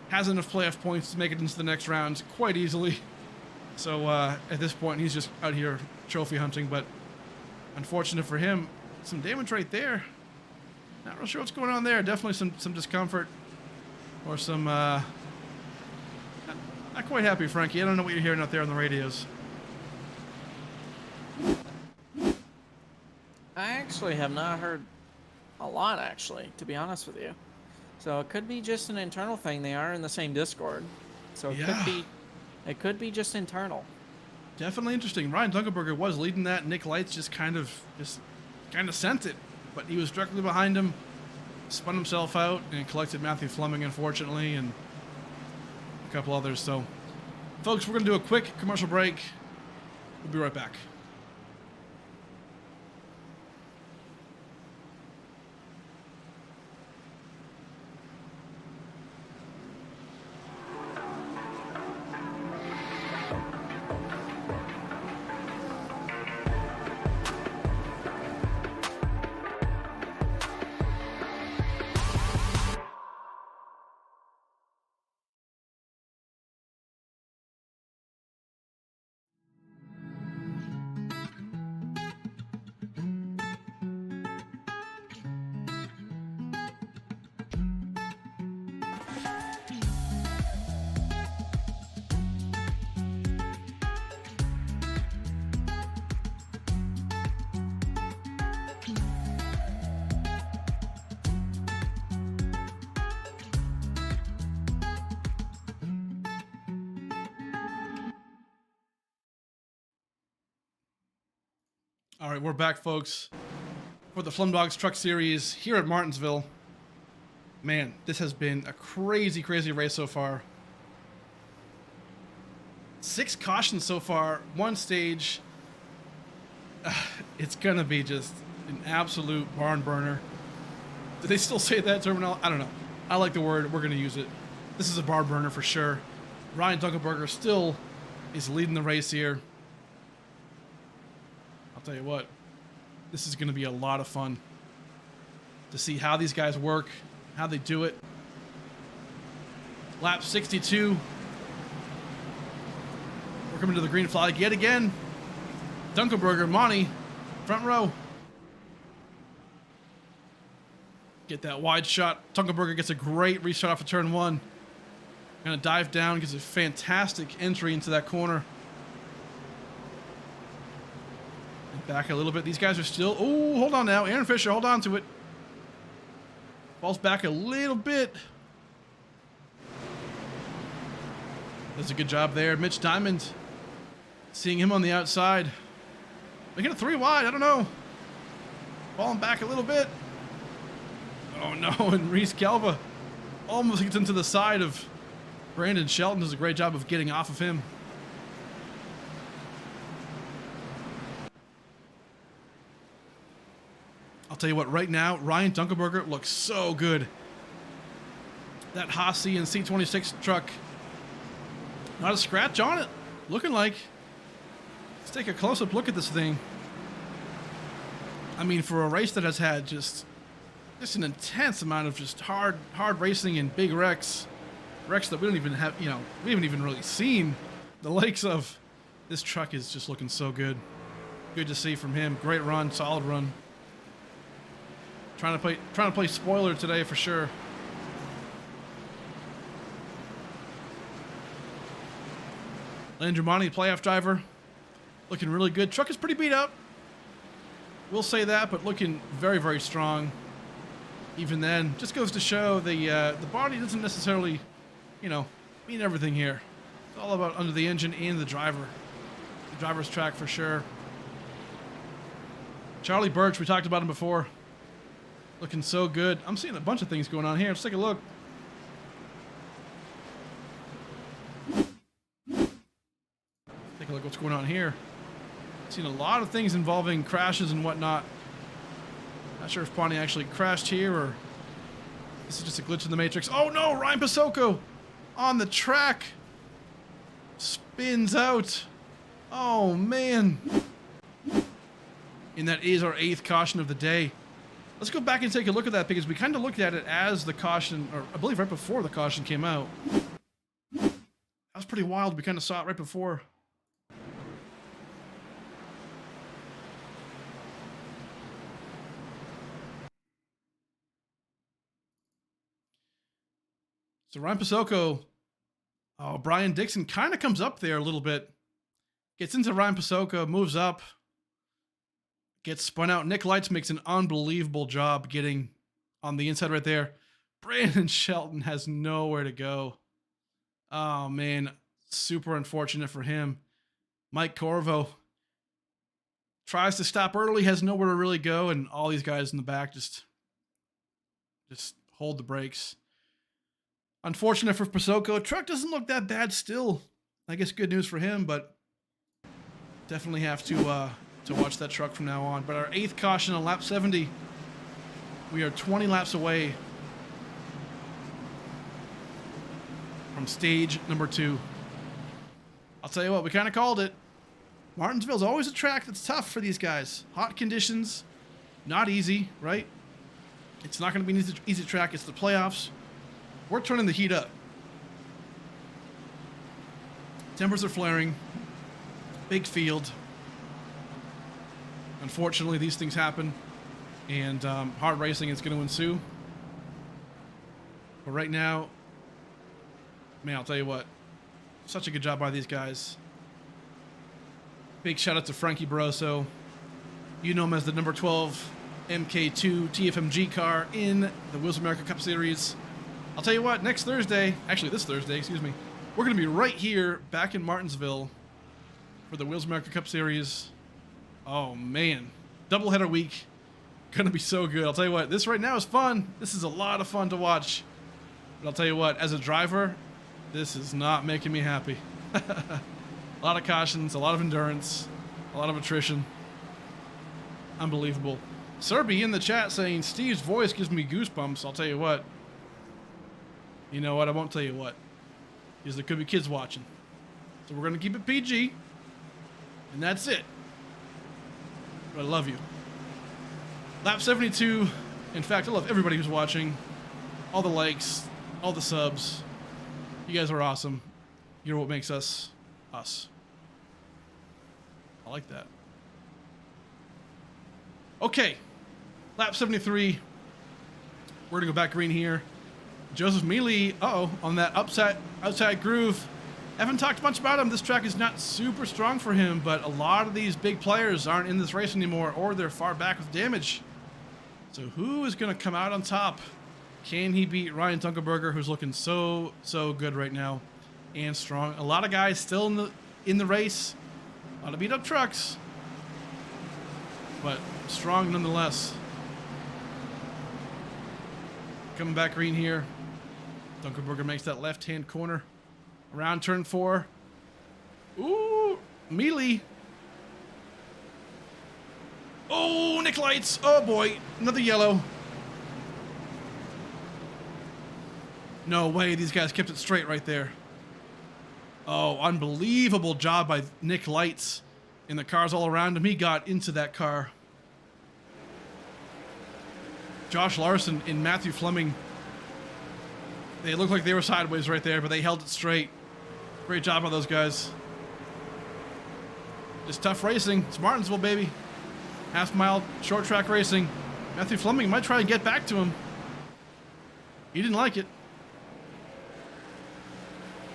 has enough playoff points to make it into the next round quite easily. So at this point, he's just out here trophy hunting, but unfortunate for him, some damage right there. Not real sure what's going on there. Definitely some discomfort or some, not quite happy, Frankie. I don't know what you're hearing out there on the radios. I actually have not heard a lot, actually, to be honest with you. So it could be just an internal thing. They are in the same Discord, so it could be just internal. Definitely interesting. Ryan Dunkelberger was leading that. Nick Lights just kind of sent it, but he was directly behind him, spun himself out, and collected Matthew Fleming, unfortunately, and a couple others. So, folks, we're going to do a quick commercial break. We'll be right back. All right, we're back, folks, for the Flemdogs Truck Series here at Martinsville. Man, this has been a crazy, crazy race so far. 6 cautions so far, 1 stage. It's gonna be just an absolute barn burner. Do they still say that terminology? I don't know. I like the word. We're gonna use it. This is a barn burner for sure. Ryan Dunkelberger still is leading the race here. I'll tell you what, this is gonna be a lot of fun to see how these guys work, how they do it. Lap 62. We're coming to the green flag yet again. Dunkelberger, Monty, front row. Get that wide shot. Dunkelberger gets a great restart off of turn 1. Gonna dive down, gets a fantastic entry into that corner. And back a little bit. These guys are still, oh, hold on now. Aaron Fisher, hold on to it. Falls back a little bit. Does a good job there. Mitch Diamond, seeing him on the outside. Making it 3 wide, I don't know. Falling back a little bit. Oh no, and Reese Galva almost gets into the side of Brandon Shelton. Does a great job of getting off of him. I'll tell you what, right now, Ryan Dunkelberger looks so good. That Haas-C and C26 truck, not a scratch on it. Looking like. Let's take a close-up look at this thing. I mean, for a race that has had just an intense amount of just hard racing and big wrecks that we don't even have, you know, we haven't even really seen the likes of. This truck is just looking so good. Good to see from him. Great run, solid run. Trying to play spoiler today for sure. Landry, playoff driver, looking really good. Truck is pretty beat up. We'll say that, but looking very, very strong. Even then, just goes to show the body doesn't necessarily, you know, mean everything here. It's all about under the engine and the driver. The driver's track for sure. Charlie Birch, we talked about him before. Looking so good. I'm seeing a bunch of things going on here. Let's take a look. Take a look what's going on here. Seen a lot of things involving crashes and whatnot. Not sure if Pawnee actually crashed here or this is just a glitch in the matrix. Oh no, Ryan Pasoko on the track. Spins out. Oh man. And that is our 8th caution of the day. Let's go back and take a look at that because we kind of looked at it as the caution, or I believe right before the caution came out. That was pretty wild. We kind of saw it right before. So Ryan Pasoko, oh, Brian Dixon kind of comes up there a little bit. Gets into Ryan Pasoko, moves up. Gets spun out. Nick Lights makes an unbelievable job getting on the inside right there. Brandon Shelton has nowhere to go. Oh, man. Super unfortunate for him. Mike Corvo tries to stop early, has nowhere to really go, and all these guys in the back just hold the brakes. Unfortunate for Pasoko. Truck doesn't look that bad still. I guess good news for him, but definitely have to watch that truck from now on. But our 8th caution on lap 70. We are 20 laps away from stage number 2. I'll tell you what, we kind of called it. Martinsville's always a track that's tough for these guys. Hot conditions, not easy, right? It's not going to be an easy track. It's the playoffs. We're turning the heat up. Tempers are flaring. Big field. Unfortunately, these things happen, and hard racing is going to ensue. But right now, man, I'll tell you what, such a good job by these guys. Big shout out to Frankie Barroso. You know him as the number 12 MK2 TFMG car in the Wheels of America Cup Series. I'll tell you what, next Thursday, actually this Thursday, excuse me, we're going to be right here back in Martinsville for the Wheels of America Cup Series. Oh, man. Doubleheader week. Gonna be so good. I'll tell you what, this right now is fun. This is a lot of fun to watch. But I'll tell you what, as a driver, this is not making me happy. A lot of cautions, a lot of endurance, a lot of attrition. Unbelievable. Serby in the chat saying, Steve's voice gives me goosebumps. I'll tell you what. You know what? I won't tell you what. Because there could be kids watching. So we're going to keep it PG. And that's it. But I love you. Lap 72. In fact, I love everybody who's watching. All the likes, all the subs. You guys are awesome. You're what makes us, us. I like that. Okay. Lap 73. We're going to go back green here. Joseph Mealy, on that outside groove. Haven't talked much about him. This track is not super strong for him, but a lot of these big players aren't in this race anymore, or they're far back with damage. So who is going to come out on top? Can he beat Ryan Dunkelberger, who's looking so good right now and strong? A lot of guys still in the race. A lot of beat up trucks, but strong nonetheless. Coming back green here. Dunkelberger makes that left-hand corner around turn 4. Ooh, Mealy. Oh, Nick Lights. Oh boy, another yellow. No way, these guys kept it straight right there. Oh, unbelievable job by Nick Lights. And the cars all around him. He got into that car. Josh Larson and Matthew Fleming. They looked like they were sideways right there, but they held it straight. Great job on those guys. Just tough racing. It's Martinsville, baby. Half mile, short track racing. Matthew Fleming might try to get back to him. He didn't like it.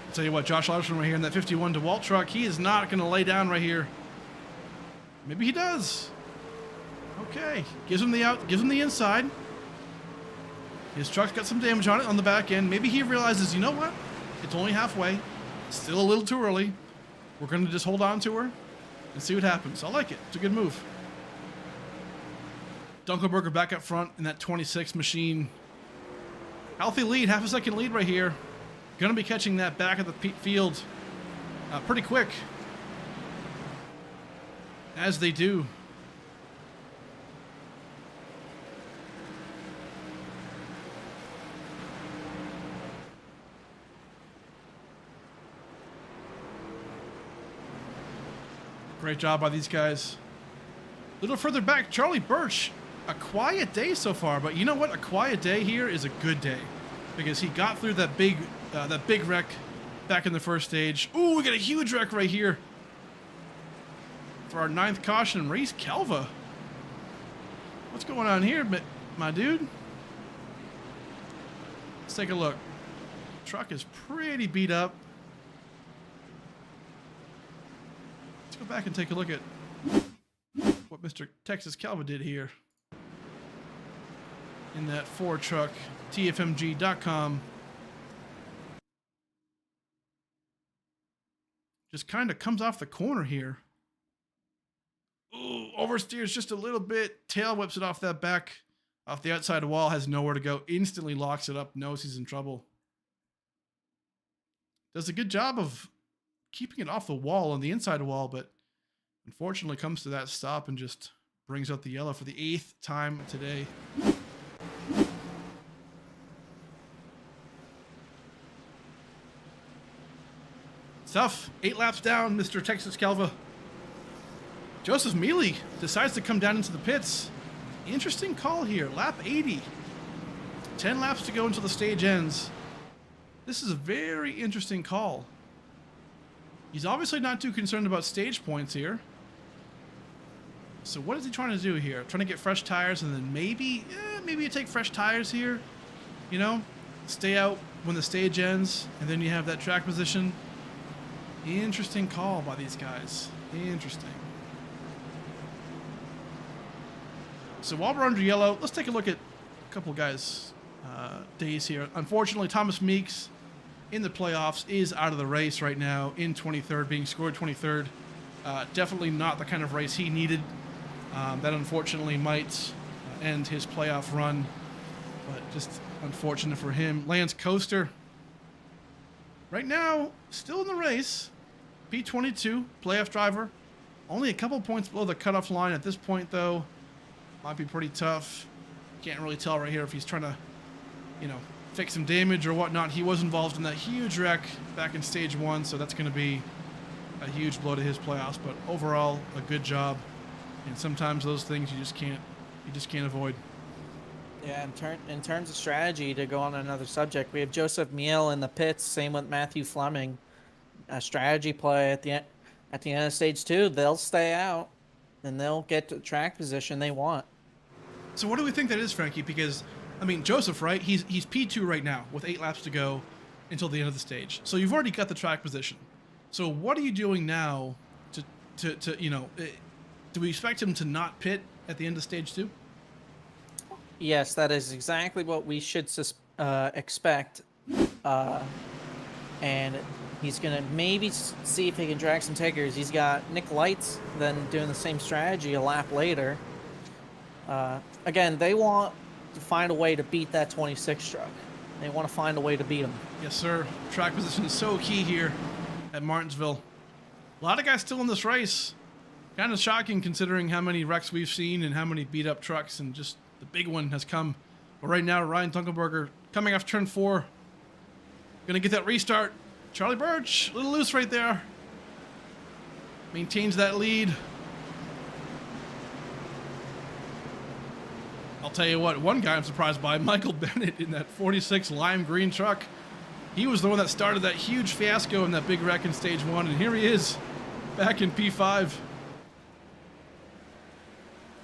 I'll tell you what, Josh Larson right here in that 51 DeWalt truck, he is not going to lay down right here. Maybe he does. Okay, gives him the out, gives him the inside. His truck's got some damage on it on the back end. Maybe he realizes, you know what? It's only halfway. Still a little too early. We're going to just hold on to her and see what happens. I like it. It's a good move. Dunkelberger back up front in that 26 machine. Healthy lead, half a second lead right here. Going to be catching that back of the field pretty quick. As they do. Great job by these guys. A little further back, Charlie Birch. A quiet day so far, but you know what? A quiet day here is a good day because he got through that big wreck back in the first stage. Ooh, we got a huge wreck right here for our 9th caution. Reese Calva. What's going on here, my dude? Let's take a look. Truck is pretty beat up. Let's go back and take a look at what Mr. Texas Calva did here in that Ford truck. TFMG.com. Just kind of comes off the corner here. Ooh, oversteers just a little bit. Tail whips it off that back, off the outside wall, has nowhere to go. Instantly locks it up, knows he's in trouble. Does a good job of keeping it off the wall on the inside wall, but unfortunately comes to that stop and just brings out the yellow for the 8th time today. Tough. 8 laps down, Mr. Texas Calva. Joseph Mealy decides to come down into the pits. Interesting call here. Lap 80. 10 laps to go until the stage ends. This is a very interesting call. He's obviously not too concerned about stage points here. So what is he trying to do here? Trying to get fresh tires and then maybe you take fresh tires here. You know, stay out when the stage ends and then you have that track position. Interesting call by these guys. Interesting. So while we're under yellow, let's take a look at a couple guys' days here. Unfortunately, Thomas Meeks in the playoffs is out of the race right now in 23rd, being scored 23rd. Definitely not the kind of race he needed. That unfortunately might end his playoff run, but just unfortunate for him. Lance Coaster, right now, still in the race. P22, playoff driver. Only a couple points below the cutoff line at this point, though. Might be pretty tough. Can't really tell right here if he's trying to, you know, fix some damage or whatnot. He was involved in that huge wreck back in stage 1, so that's going to be a huge blow to his playoffs. But overall, a good job. And sometimes those things you just can't avoid. Yeah, in terms of strategy, to go on another subject, we have Joseph Miel in the pits. Same with Matthew Fleming. A strategy play at the end of stage 2. They'll stay out, and they'll get to the track position they want. So what do we think that is, Frankie? Because, I mean, Joseph, right? He's P2 right now with 8 laps to go until the end of the stage. So you've already got the track position. So what are you doing now to you know, do we expect him to not pit at the end of stage 2? Yes, that is exactly what we should expect. And he's going to maybe see if he can drag some takers. He's got Nick Lights then doing the same strategy a lap later. Again, they want to find a way to beat that 26 truck. They want to find a way to beat him. Yes, sir. Track position is so key here at Martinsville. A lot of guys still in this race. Kind of shocking considering how many wrecks we've seen and how many beat up trucks, and just the big one has come. But right now, Ryan Dunkelberger coming off turn 4. Gonna get that restart. Charlie Birch, a little loose right there. Maintains that lead. I'll tell you what, one guy I'm surprised by, Michael Bennett in that 46 lime green truck. He was the one that started that huge fiasco in that big wreck in stage 1, and here he is, back in P5.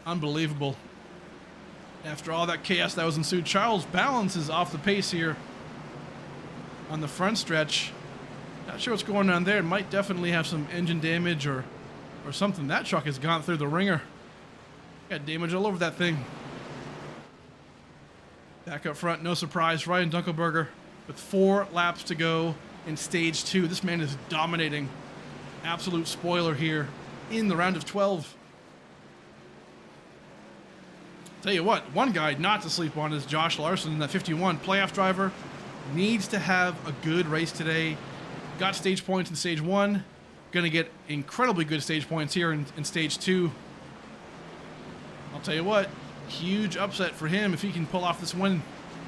Unbelievable. After all that chaos that was ensued, Charles Balance is off the pace here on the front stretch. Not sure what's going on there. It might definitely have some engine damage or something. That truck has gone through the ringer. Got damage all over that thing. Back up front, no surprise, Ryan Dunkelberger with 4 laps to go in stage 2. This man is dominating. Absolute spoiler here in the round of 12. Tell you what, one guy not to sleep on is Josh Larson in that 51. Playoff driver, needs to have a good race today. Got stage points in stage 1. Gonna get incredibly good stage points here in stage 2. I'll tell you what, huge upset for him. If he can pull off this win,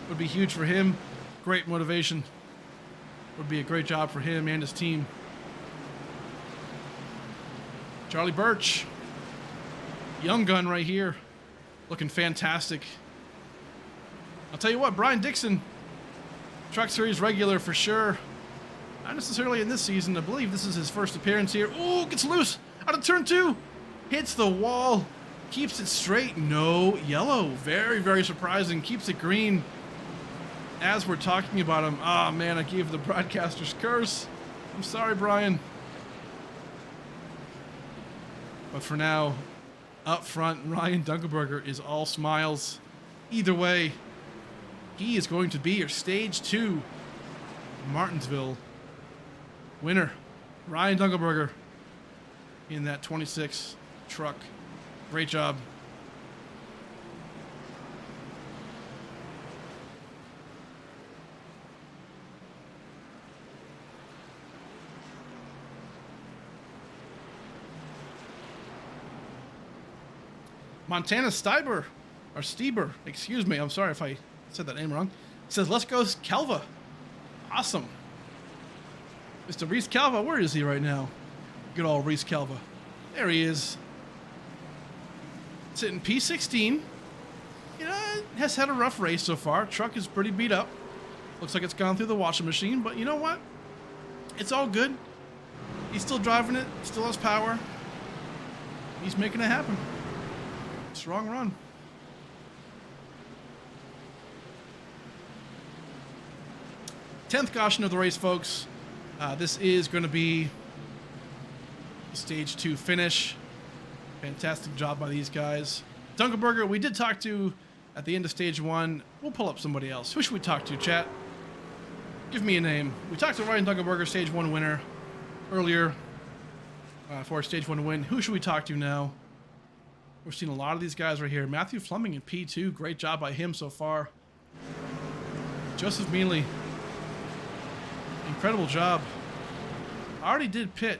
would be huge for him. Great motivation. Would be a great job for him and his team. Charlie Birch, young gun right here, looking fantastic. I'll tell you what, Brian Dixon, Truck Series regular for sure. Not necessarily in this season. I believe this is his first appearance here. Oh, gets loose out of turn 2. Hits the wall. Keeps it straight. No yellow. Very, very surprising. Keeps it green as we're talking about him. Oh, man, I gave the broadcaster's curse. I'm sorry, Brian. But for now, up front, Ryan Dunkelberger is all smiles. Either way, he is going to be your stage 2 Martinsville winner. Ryan Dunkelberger in that 26 truck. Great job. Montana Stieber, or Stieber, excuse me. I'm sorry if I said that name wrong. Says, let's go Calva. Awesome. Mr. Reese Calva, where is he right now? Good old Reese Calva. There he is. Sitting P16. You know, has had a rough race so far. Truck is pretty beat up. Looks like it's gone through the washing machine, but you know what? It's all good. He's still driving it, still has power. He's making it happen. Strong run. Tenth caution of the race, folks. This is going to be the stage 2 finish. Fantastic job by these guys. Dunkelberger, we did talk to at the end of stage 1. We'll pull up somebody else. Who should we talk to, chat? Give me a name. We talked to Ryan Dunkelberger, stage 1 winner, earlier. for a stage 1 win. Who should we talk to now? We're seeing a lot of these guys right here. Matthew Fleming in P2. Great job by him so far. Joseph Mealy. Incredible job. I already did pit.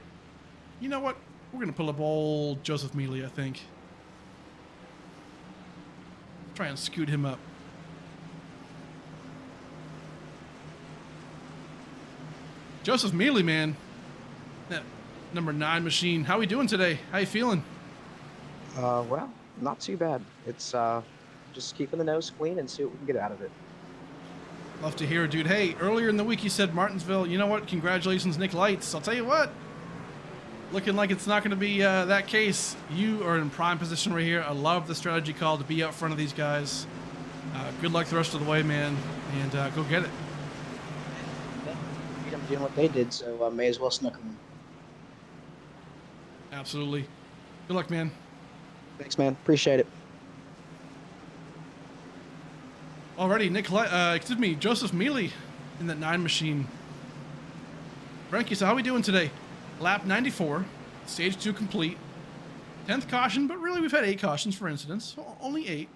You know what? We're going to pull up old Joseph Mealy, I think. Try and scoot him up. Joseph Mealy, man. That number 9 machine. How we doing today? How you feeling? Well, not too bad. It's just keeping the nose clean and see what we can get out of it. Love to hear it, dude. Hey, earlier in the week you said Martinsville. You know what? Congratulations, Nick Lights. I'll tell you what. Looking like it's not going to be that case. You are in prime position right here. I love the strategy call to be out front of these guys. Good luck the rest of the way, man. And go get it. I'm doing what they did, so I may as well snook them. Absolutely. Good luck, man. Thanks, man. Appreciate it. Already, Joseph Mealy in that 9 machine. Frankie, so how we doing today? Lap 94, stage 2 complete. 10th caution, but really we've had 8 cautions for incidents. Only 8.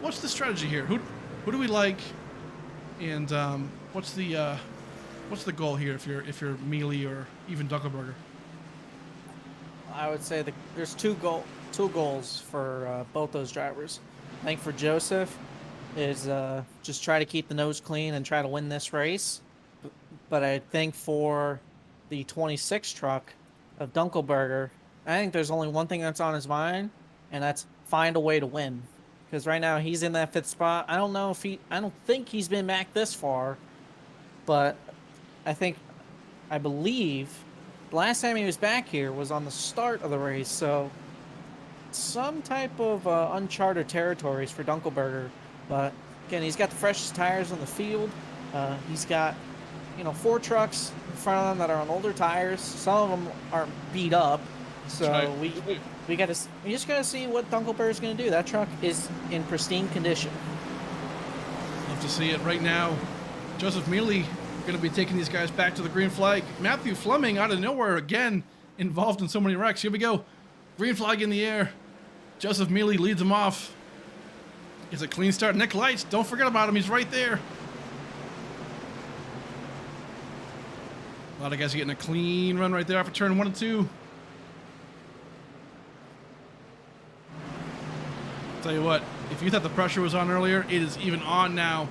What's the strategy here? Who do we like? And what's the goal here if you're Mealy or even Dunkelberger? I would say there's two goals for both those drivers. I think for Joseph is just try to keep the nose clean and try to win this race. But I think for the 26 truck of Dunkelberger, I think there's only one thing that's on his mind, and that's find a way to win. Because right now he's in that 5th spot. I don't think he's been back this far, but I believe the last time he was back here was on the start of the race. So some type of uncharted territories for Dunkelberger. But again, he's got the freshest tires on the field. He's got 4 trucks in front of them that are on older tires. Some of them aren't beat up, so right. we just gotta see what Dunkelberger is gonna do. That truck is in pristine condition. Love to see it right now. Joseph Mealy going to be taking these guys back to the green flag. Matthew Fleming out of nowhere again, involved in so many wrecks. Here we go. Green flag in the air. Joseph Mealy leads him off. It's a clean start. Nick Lights, don't forget about him. He's right there. A lot of guys are getting a clean run right there after turn 1 and 2. Tell you what, if you thought the pressure was on earlier, it is even on now.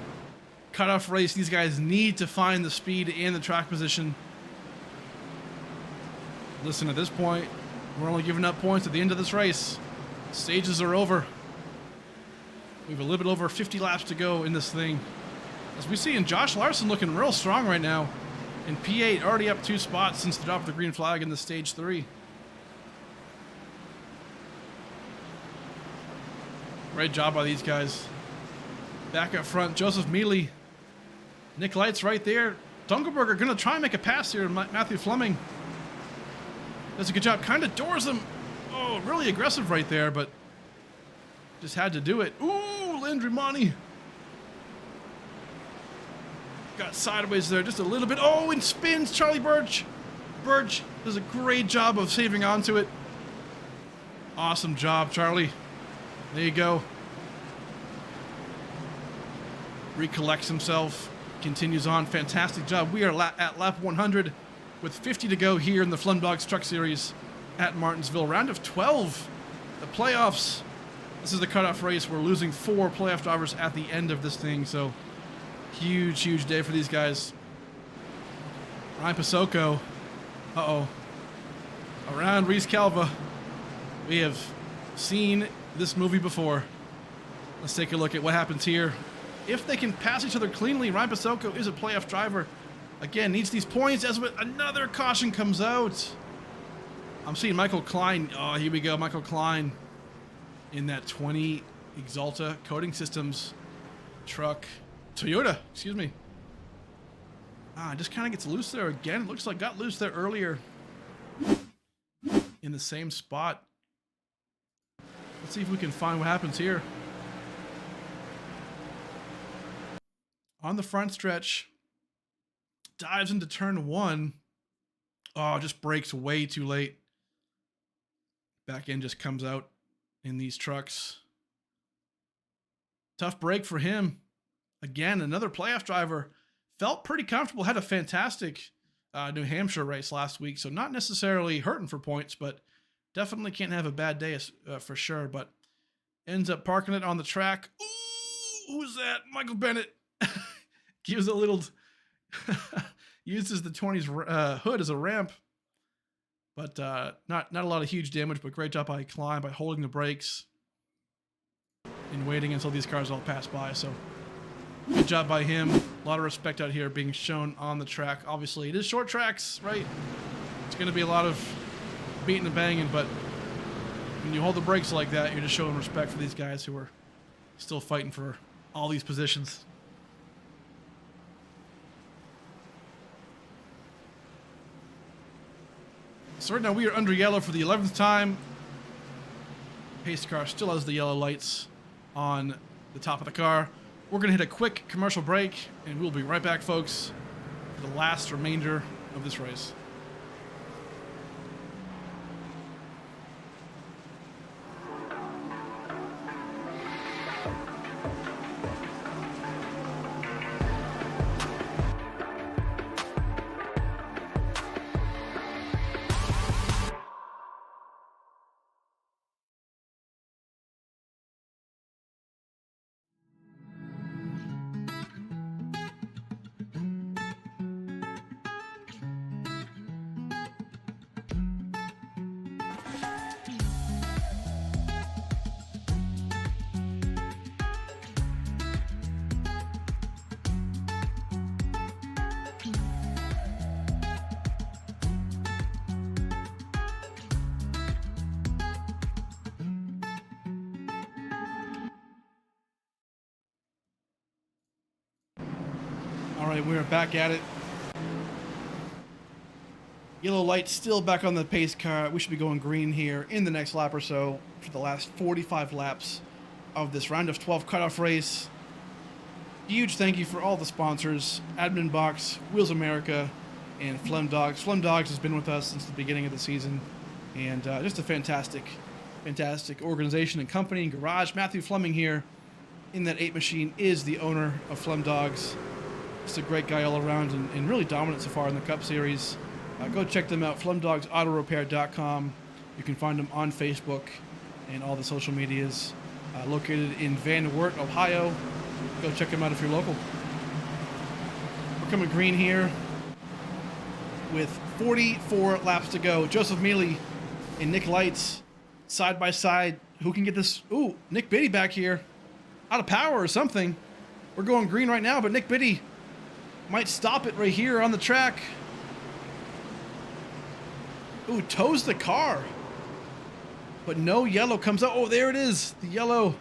Cutoff race, these guys need to find the speed and the track position. Listen, at this point, we're only giving up points at the end of this race. Stages are over. We have a little bit over 50 laps to go in this thing. As we see, in Josh Larson looking real strong right now. In P8, already up 2 spots since the drop of the green flag in the stage 3. Great job by these guys. Back up front, Joseph Mealy. Nick Lights right there. Dunkelberger going to try and make a pass here. Matthew Fleming does a good job. Kind of doors him. Oh, really aggressive right there, but just had to do it. Ooh, Landry got sideways there just a little bit. Oh, and spins Charlie Birch. Birch does a great job of saving onto it. Awesome job, Charlie. There you go. Recollects himself. Continues on. Fantastic job. We are at lap 100 with 50 to go here in the Flemdogs Truck Series at Martinsville. Round of 12. The playoffs. This is the cutoff race. We're losing 4 playoff drivers at the end of this thing, so huge, huge day for these guys. Ryan Pasoko. Uh-oh. Around Reese Calva. We have seen this movie before. Let's take a look at what happens here. If they can pass each other cleanly, Ryan Pasoko is a playoff driver. Again, needs these points as another caution comes out. I'm seeing Michael Klein. Oh, here we go. Michael Klein in that 20 Exalta Coating Systems truck. Toyota, excuse me. Just kind of gets loose there again. It looks like got loose there earlier in the same spot. Let's see if we can find what happens here. On the front stretch, dives into turn 1. Oh, just brakes way too late. Back end just comes out in these trucks. Tough break for him. Again, another playoff driver. Felt pretty comfortable. Had a fantastic New Hampshire race last week. So not necessarily hurting for points, but definitely can't have a bad day for sure. But ends up parking it on the track. Ooh, who's that? Michael Bennett. Gives a little... uses the 20's hood as a ramp. But not a lot of huge damage, but great job by Klein by holding the brakes and waiting until these cars all pass by. So good job by him. A lot of respect out here being shown on the track. Obviously, it is short tracks, right? It's going to be a lot of beating and banging, but when you hold the brakes like that, you're just showing respect for these guys who are still fighting for all these positions. So right now we are under yellow for the 11th time. Pace car still has the yellow lights on the top of the car. We're going to hit a quick commercial break, and we'll be right back, folks, for the last remainder of this race. All right, we are back at it. Yellow light still back on the pace car. We should be going green here in the next lap or so for the last 45 laps of this round of 12 cutoff race. Huge thank you for all the sponsors, Admin Box, Wheels America, and Flemdogs. Flemdogs has been with us since the beginning of the season, and just a fantastic organization and company and garage. Matthew Fleming here in that 8 machine is the owner of Flemdogs. Just a great guy all around and really dominant so far in the Cup Series. Go check them out, flemdogsautorepair.com. You can find them on Facebook and all the social medias. Located in Van Wert, Ohio. Go check them out if you're local. We're coming green here with 44 laps to go. Joseph Mealy and Nick Lights side by side. Who can get this? Ooh, Nick Biddy back here. Out of power or something. We're going green right now, but Nick Biddy might stop it right here on the track. Ooh, tows the car. But no yellow comes out. Oh, there it is. The yellow.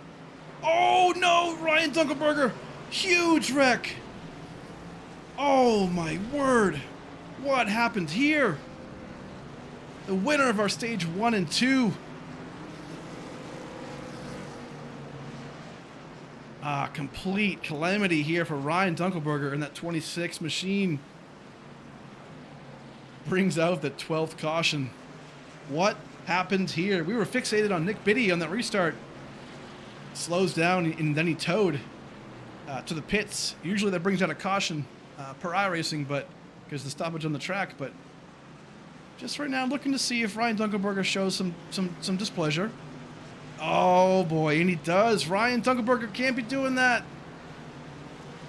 Oh, no. Ryan Dunkelberger. Huge wreck. Oh, my word. What happened here? The winner of our stage 1 and 2. Complete calamity here for Ryan Dunkelberger, and that 26 machine brings out the 12th caution. What happened here? We were fixated on Nick Biddy on that restart. Slows down, and then he towed to the pits. Usually that brings out a caution per iRacing, but because the stoppage on the track. But just right now, looking to see if Ryan Dunkelberger shows some displeasure. Oh boy, and he does. Ryan Dunkelberger can't be doing that.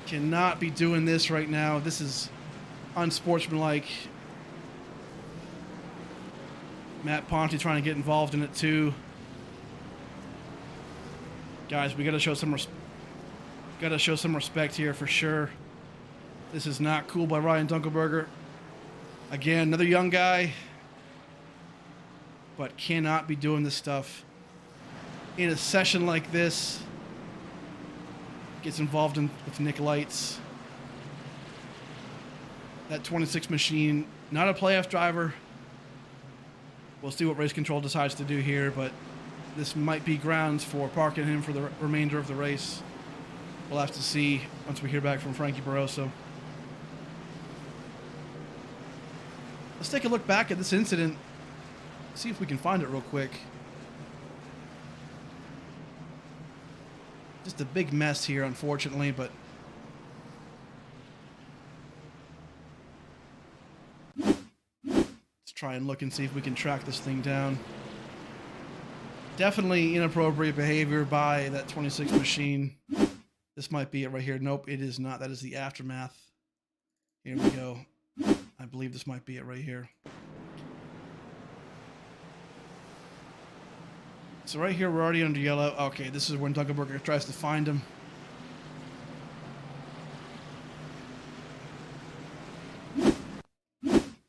Cannot be doing this right now. This is unsportsmanlike. Matt Ponte trying to get involved in it too. Guys, we gotta show some respect here for sure. This is not cool by Ryan Dunkelberger. Again, another young guy, but cannot be doing this stuff in a session like this. Gets involved with Nick Lights. That 26 machine, not a playoff driver. We'll see what race control decides to do here, but this might be grounds for parking him for the remainder of the race. We'll have to see once we hear back from Frankie Barroso. Let's take a look back at this incident. See if we can find it real quick. Just a big mess here, unfortunately, but let's try and look and see if we can track this thing down. Definitely inappropriate behavior by that 26 machine. This might be it right here. Nope, it is not. That is the aftermath. Here we go. I believe this might be it right here. So right here, we're already under yellow. Okay, this is when Dunkelberger tries to find him.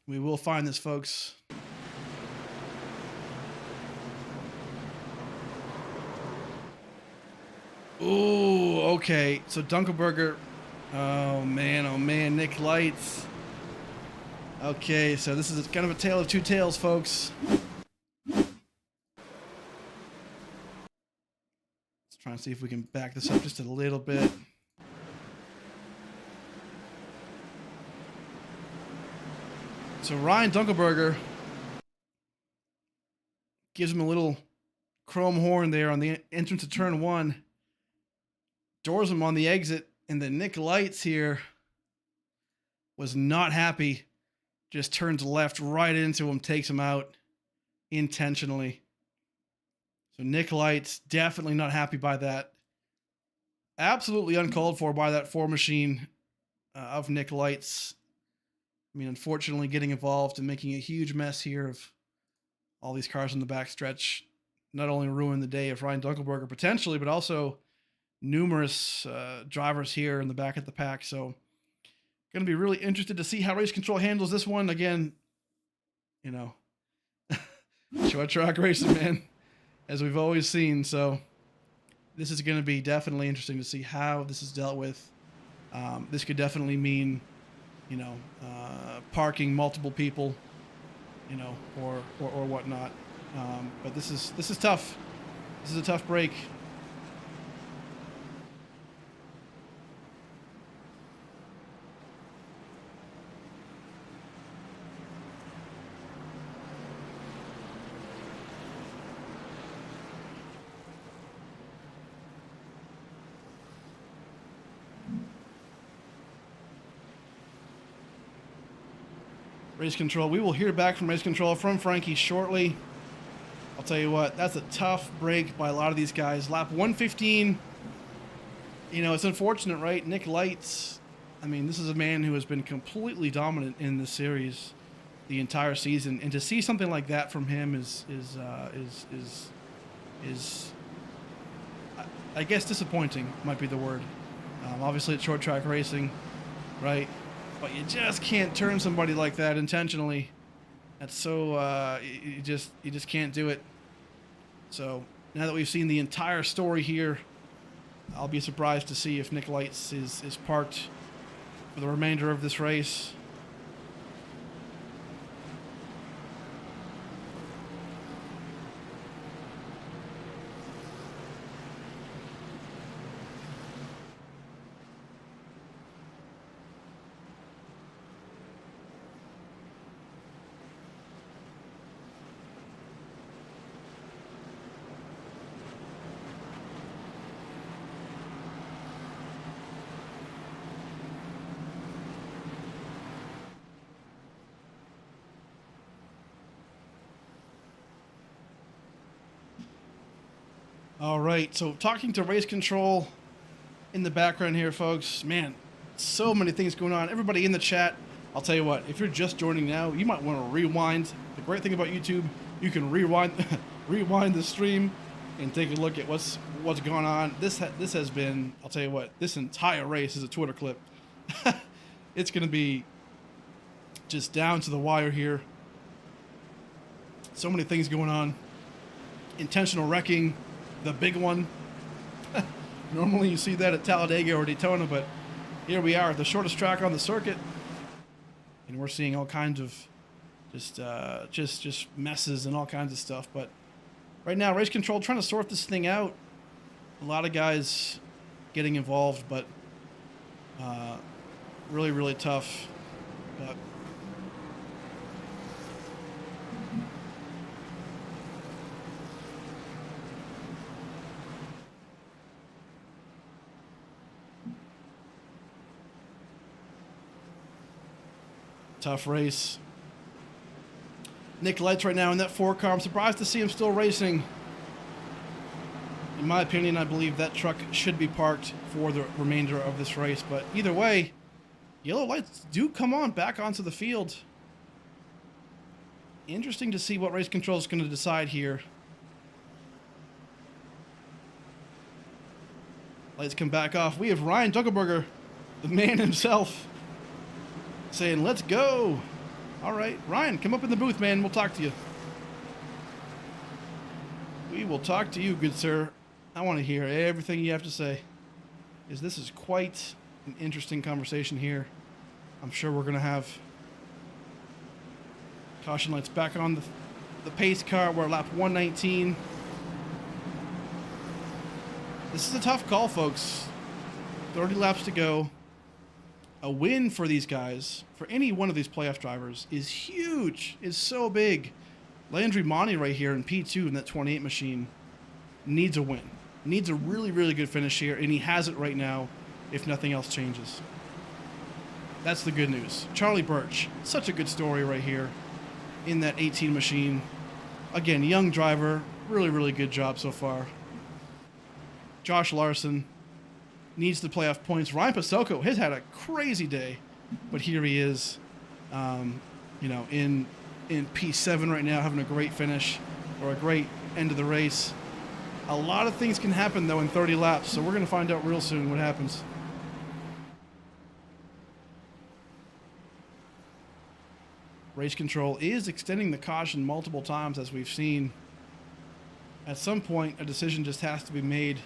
We will find this, folks. Ooh, okay. So Dunkelberger. Oh man, Nick Lights. Okay, so this is kind of a tale of two tales, folks. Let's try and see if we can back this up just a little bit. So Ryan Dunkelberger gives him a little chrome horn there on the entrance to turn 1. Doors him on the exit, and then Nick Lights here was not happy. Just turns left right into him, takes him out intentionally. So Nick Lights definitely not happy by that. Absolutely uncalled for by that 4 machine of Nick Lights. I mean, unfortunately getting involved and making a huge mess here of all these cars in the backstretch. Not only ruined the day of Ryan Dunkelberger potentially, but also numerous drivers here in the back of the pack. So going to be really interested to see how Race Control handles this one. Again, you know, short track racing, man, as we've always seen. So this is going to be definitely interesting to see how this is dealt with. This could definitely mean, you know, parking multiple people, you know, or whatnot. But this is tough. This is a tough break. Race Control. We will hear back from Race Control from Frankie shortly. I'll tell you what, that's a tough break by a lot of these guys. Lap 115, you know, it's unfortunate, right? Nick Lights, I mean, this is a man who has been completely dominant in this series the entire season, and to see something like that from him is I guess disappointing might be the word. Obviously, it's short track racing, right? But you just can't turn somebody like that intentionally. That's so you just can't do it. So now that we've seen the entire story here, I'll be surprised to see if Nick Lights is parked for the remainder of this race. All right, so talking to Race Control in the background here, folks. Man, so many things going on. Everybody in the chat, I'll tell you what, if you're just joining now, you might want to rewind. The great thing about YouTube, you can rewind rewind the stream and take a look at what's going on. This has been, I'll tell you what, this entire race is a Twitter clip. It's going to be just down to the wire here. So many things going on. Intentional wrecking, the big one. Normally you see that at Talladega or Daytona, but here we are at the shortest track on the circuit, and we're seeing all kinds of just messes and all kinds of stuff. But right now, Race Control trying to sort this thing out. A lot of guys getting involved, but really tough. But Tough race. Nick Lights right now in that 4 car. I'm surprised to see him still racing. In my opinion, I believe that truck should be parked for the remainder of this race. But either way, yellow lights do come on back onto the field. Interesting to see what race control is going to decide here. Lights come back off. We have Ryan Duckelberger, the man himself, saying, let's go. All right, Ryan, come up in the booth, man. We'll talk to you. We will talk to you, good sir. I want to hear everything you have to say. Because this is quite an interesting conversation here. I'm sure we're going to have caution lights back on the pace car. We're at lap 119. This is a tough call, folks. 30 laps to go. A win for these guys, for any one of these playoff drivers, is huge. Is so big. Landry Monty right here in P2 in that 28 machine needs a win. Needs a really, really good finish here, and he has it right now if nothing else changes. That's the good news. Charlie Birch, such a good story right here in that 18 machine. Again, young driver, really, really good job so far. Josh Larson needs the playoff points. Ryan Pasoko has had a crazy day, but here he is, you know, in P7 right now, having a great finish or a great end of the race. A lot of things can happen, though, in 30 laps, so we're going to find out real soon what happens. Race control is extending the caution multiple times, as we've seen. At some point, a decision just has to be made.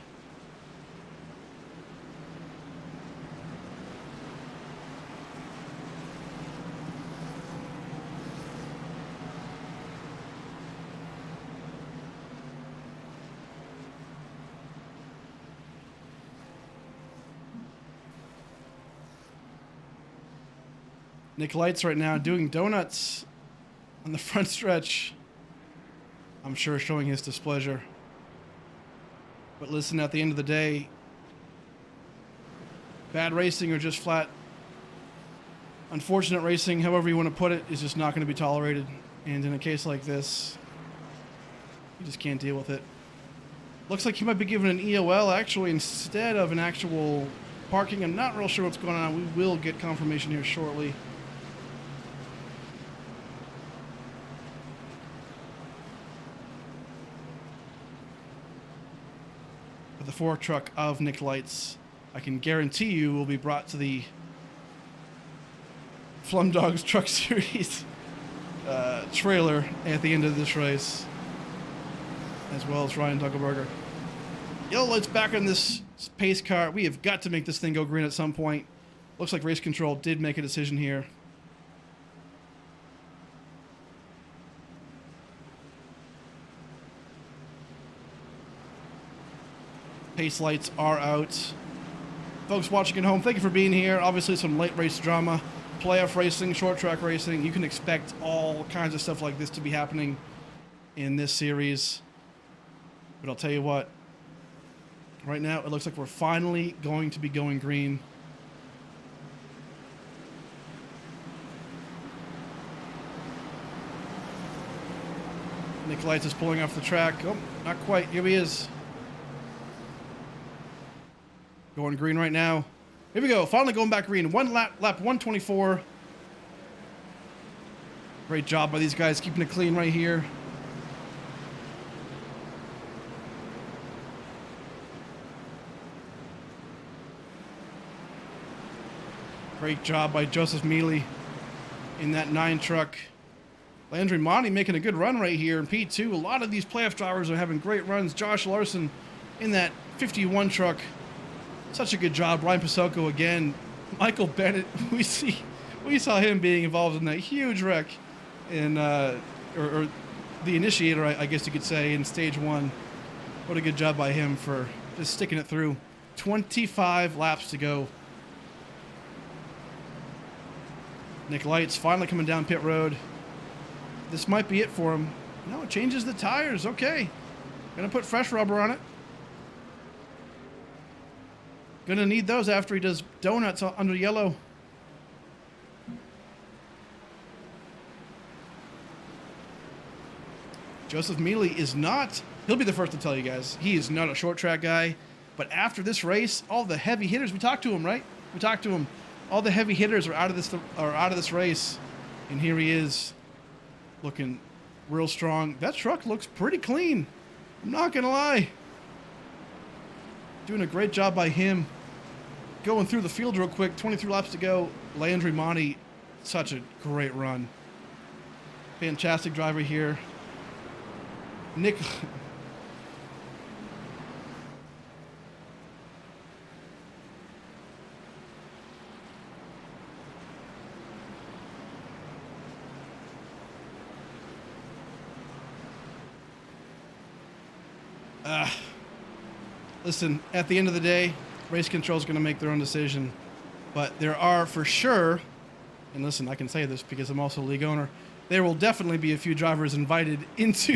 Nick Lights right now doing donuts on the front stretch. I'm sure showing his displeasure. But listen, at the end of the day, bad racing or just flat unfortunate racing, however you want to put it, is just not going to be tolerated. And in a case like this, you just can't deal with it. Looks like he might be given an EOL actually instead of an actual parking. I'm not real sure what's going on. We will get confirmation here shortly. The fork truck of Nick Lights, I can guarantee you, will be brought to the Flemdogs Truck Series trailer at the end of this race, as well as Ryan Duckelberger. Yellow lights back on this pace car. We have got to make this thing go green at some point. Looks like race control did make a decision here. Pace lights are out. Folks watching at home, thank you for being here. Obviously some late race drama, playoff racing, short track racing. You can expect all kinds of stuff like this to be happening in this series. But I'll tell you what, right now it looks like we're finally going to be going green. Nick Lights is pulling off the track. Oh, not quite. Here he is. Going green right now. Here we go. Finally going back green. One lap 124. Great job by these guys keeping it clean right here. Great job by Joseph Mealy in that 9 truck. Landry Monty making a good run right here in P2. A lot of these playoff drivers are having great runs. Josh Larson in that 51 truck. Such a good job. Ryan Pasoko again. Michael Bennett, we saw him being involved in that huge wreck in, or the initiator, I guess you could say, in stage 1. What a good job by him for just sticking it through. 25 laps to go. Nick Lights finally coming down pit road. This might be it for him. No, it changes the tires. Okay. Gonna put fresh rubber on it. Gonna need those after he does donuts under yellow. Joseph Mealy is not, he'll be the first to tell you guys, he is not a short track guy. But after this race, all the heavy hitters, we talked to him, right? We talked to him. All the heavy hitters are out of this race. And here he is, looking real strong. That truck looks pretty clean. I'm not going to lie. Doing a great job by him. Going through the field real quick, 23 laps to go. Landry Monty, such a great run. Fantastic driver here. Nick. Listen, at the end of the day, race control is going to make their own decision. But there are for sure, and listen, I can say this because I'm also a league owner, there will definitely be a few drivers invited into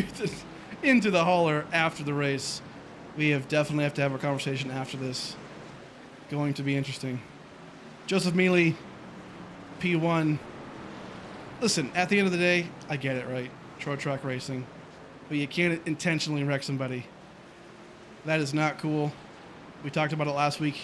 the hauler after the race. We definitely have to have a conversation after this. Going to be interesting. Joseph Mealy, P1. Listen, at the end of the day, I get it, right? Short track racing. But you can't intentionally wreck somebody. That is not cool. We talked about it last week.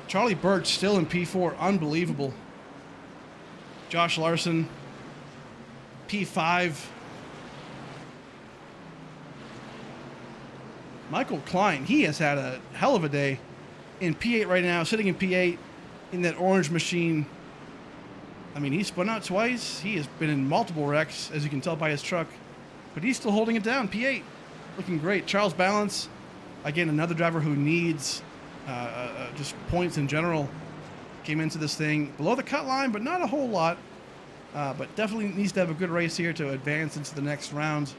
Charlie Birch still in P4. Unbelievable. Josh Larson, P5. Michael Klein, he has had a hell of a day in P8 right now, sitting in P8 in that orange machine. I mean, he spun out twice. He has been in multiple wrecks, as you can tell by his truck, but he's still holding it down. P8, looking great. Charles Balance, again, another driver who needs just points in general. Came into this thing below the cut line, but not a whole lot. But definitely needs to have a good race here to advance into the next round.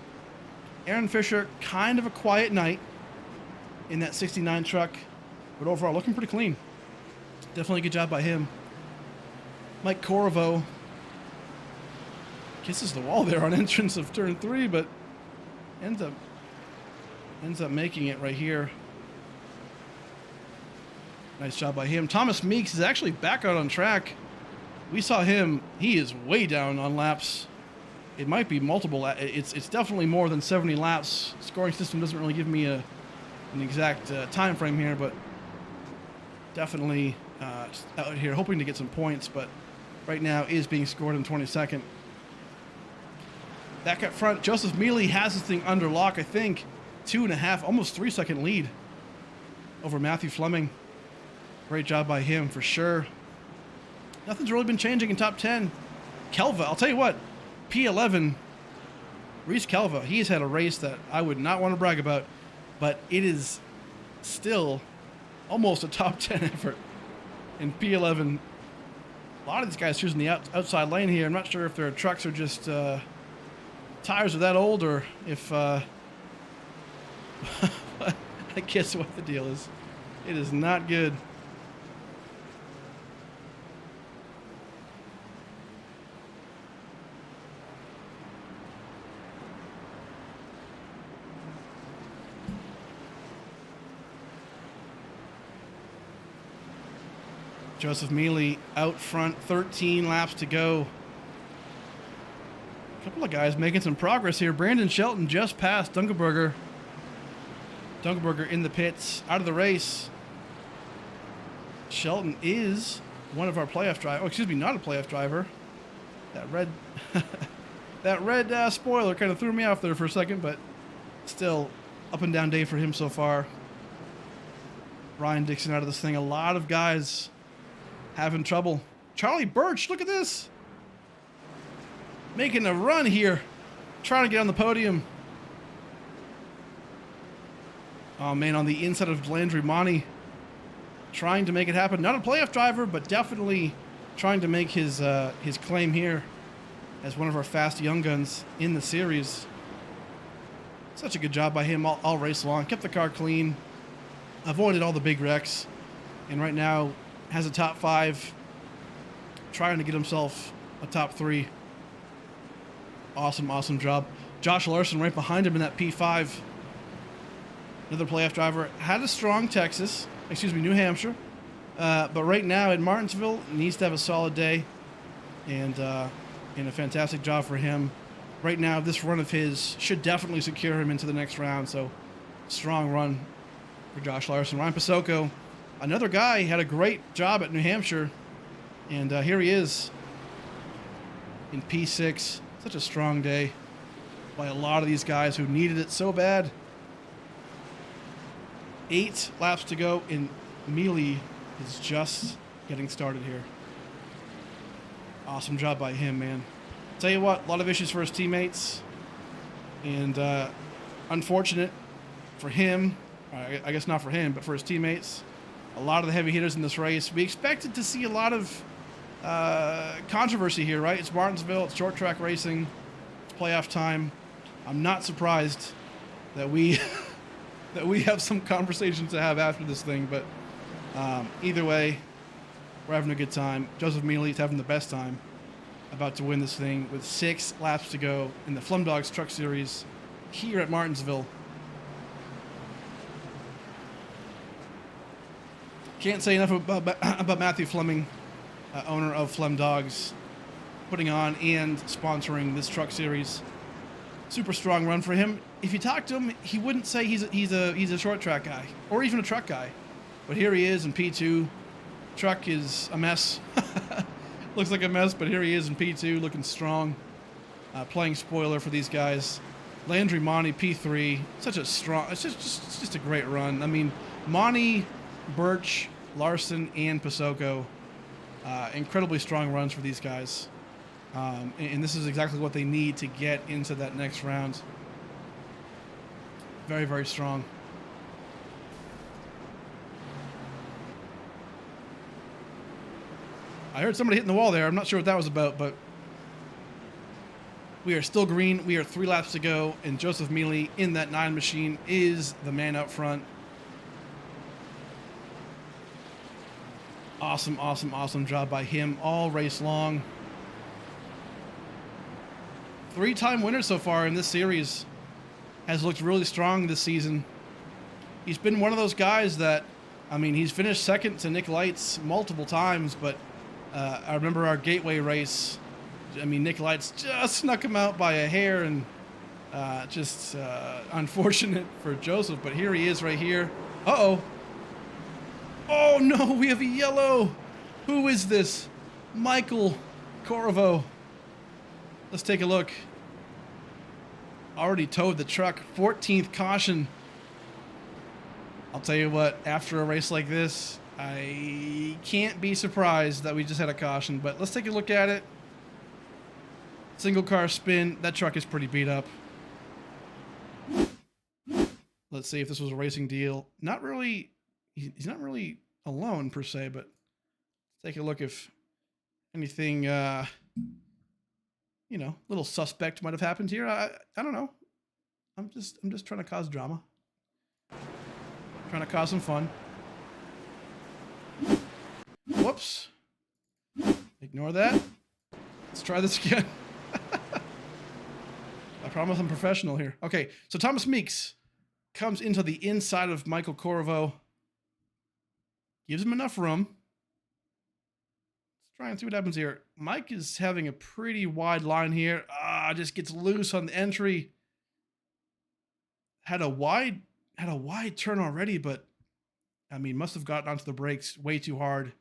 Aaron Fisher, kind of a quiet night in that 69 truck, but overall looking pretty clean. Definitely a good job by him. Mike Corvo kisses the wall there on entrance of turn 3, but ends up making it right here. Nice job by him. Thomas Meeks is actually back out on track. We saw him. He is way down on laps. It might be multiple. It's definitely more than 70 laps. Scoring system doesn't really give me an exact time frame here, but definitely out here hoping to get some points, but right now is being scored in 22nd. Back up front, Joseph Mealy has this thing under lock, I think 2.5, almost 3 second lead over Matthew Fleming. Great job by him for sure. Nothing's really been changing in top 10. Kelva, I'll tell you what, P11, Reese Kelva, he's had a race that I would not want to brag about, but it is still almost a top 10 effort in P11. A lot of these guys choosing the outside lane here. I'm not sure if their trucks are just tires are that old, or if I guess what the deal is. It is not good. Joseph Mealy out front, 13 laps to go. A couple of guys making some progress here. Brandon Shelton just passed Dunkelberger. Dunkelberger in the pits, out of the race. Shelton is one of our playoff drivers. Oh, excuse me, not a playoff driver. That red, that red spoiler kind of threw me off there for a second, but still up and down day for him so far. Ryan Dixon out of this thing. A lot of guys having trouble. Charlie Birch, look at this. Making a run here. Trying to get on the podium. Oh man, on the inside of Landry Monty. Trying to make it happen. Not a playoff driver, but definitely trying to make his claim here as one of our fast young guns in the series. Such a good job by him all race long. Kept the car clean. Avoided all the big wrecks. And right now has a top 5, trying to get himself a top 3. Awesome job. Josh Larson right behind him in that P5. Another playoff driver. Had a strong Texas. New Hampshire. But right now in Martinsville, needs to have a solid day, and a fantastic job for him. Right now, this run of his should definitely secure him into the next round. So, strong run for Josh Larson. Ryan Pasoko, another guy, had a great job at New Hampshire, and here he is in P6. Such a strong day by a lot of these guys who needed it so bad. 8 laps to go, and Mealy is just getting started here. Awesome job by him, man. Tell you what, a lot of issues for his teammates, and unfortunate for him. I guess not for him, but for his teammates. A lot of the heavy hitters in this race. We expected to see a lot of controversy here, right? It's Martinsville, it's short track racing, it's playoff time. I'm not surprised that we that we have some conversations to have after this thing, but either way, we're having a good time. Joseph Mealy's having the best time, about to win this thing with 6 laps to go in the Flemdogs Truck Series here at Martinsville. Can't say enough about Matthew Fleming, owner of Flemdogs, putting on and sponsoring this truck series. Super strong run for him. If you talk to him, he wouldn't say he's a short track guy or even a truck guy, but here he is in P2. Truck is a mess. Looks like a mess, but here he is in P2, looking strong, playing spoiler for these guys. Landry Monty P3, such a strong. It's just a great run. I mean, Monty, Birch, Larson, and Pasoko, incredibly strong runs for these guys, and this is exactly what they need to get into that next round. Very, very strong. I heard somebody hitting the wall there. I'm not sure what that was about, but we are still green. We are 3 laps to go, and Joseph Mealy in that 9 machine is the man up front. Awesome, awesome, awesome job by him all race long. 3-time winner so far in this series. Has looked really strong this season. He's been one of those guys that, I mean, he's finished second to Nick Lights multiple times, but I remember our Gateway race. I mean, Nick Lights just snuck him out by a hair, and just unfortunate for Joseph, but here he is right here. Uh-oh. Oh no, we have a yellow. Who is this? Michael Corvo. Let's take a look. Already towed the truck. 14th caution. I'll tell you what, after a race like this, I can't be surprised that we just had a caution, but let's take a look at it. Single car spin. That truck is pretty beat up. Let's see if this was a racing deal. Not really. He's not really alone per se, but let's take a look if anything, you know, little suspect might have happened here. I don't know. I'm just trying to cause drama. Trying to cause some fun. Whoops. Ignore that. Let's try this again. I promise I'm professional here. Okay, so Thomas Meeks comes into the inside of Michael Corvo. Gives him enough room. Let's try and see what happens here. Mike is having a pretty wide line here. Just gets loose on the entry. Had a wide turn already, but I mean, must have gotten onto the brakes way too hard.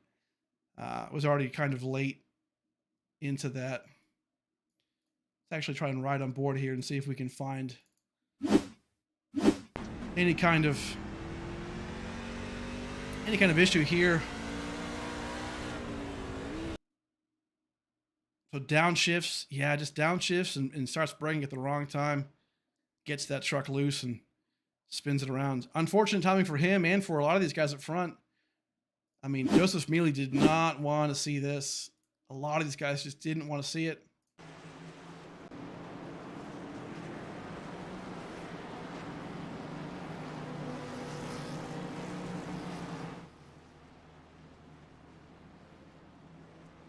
Was already kind of late into that. Let's actually try and ride on board here and see if we can find any kind of issue here. So downshifts, yeah, just downshifts and starts braking at the wrong time. Gets that truck loose and spins it around. Unfortunate timing for him and for a lot of these guys up front. I mean, Joseph Mealy did not want to see this. A lot of these guys just didn't want to see it.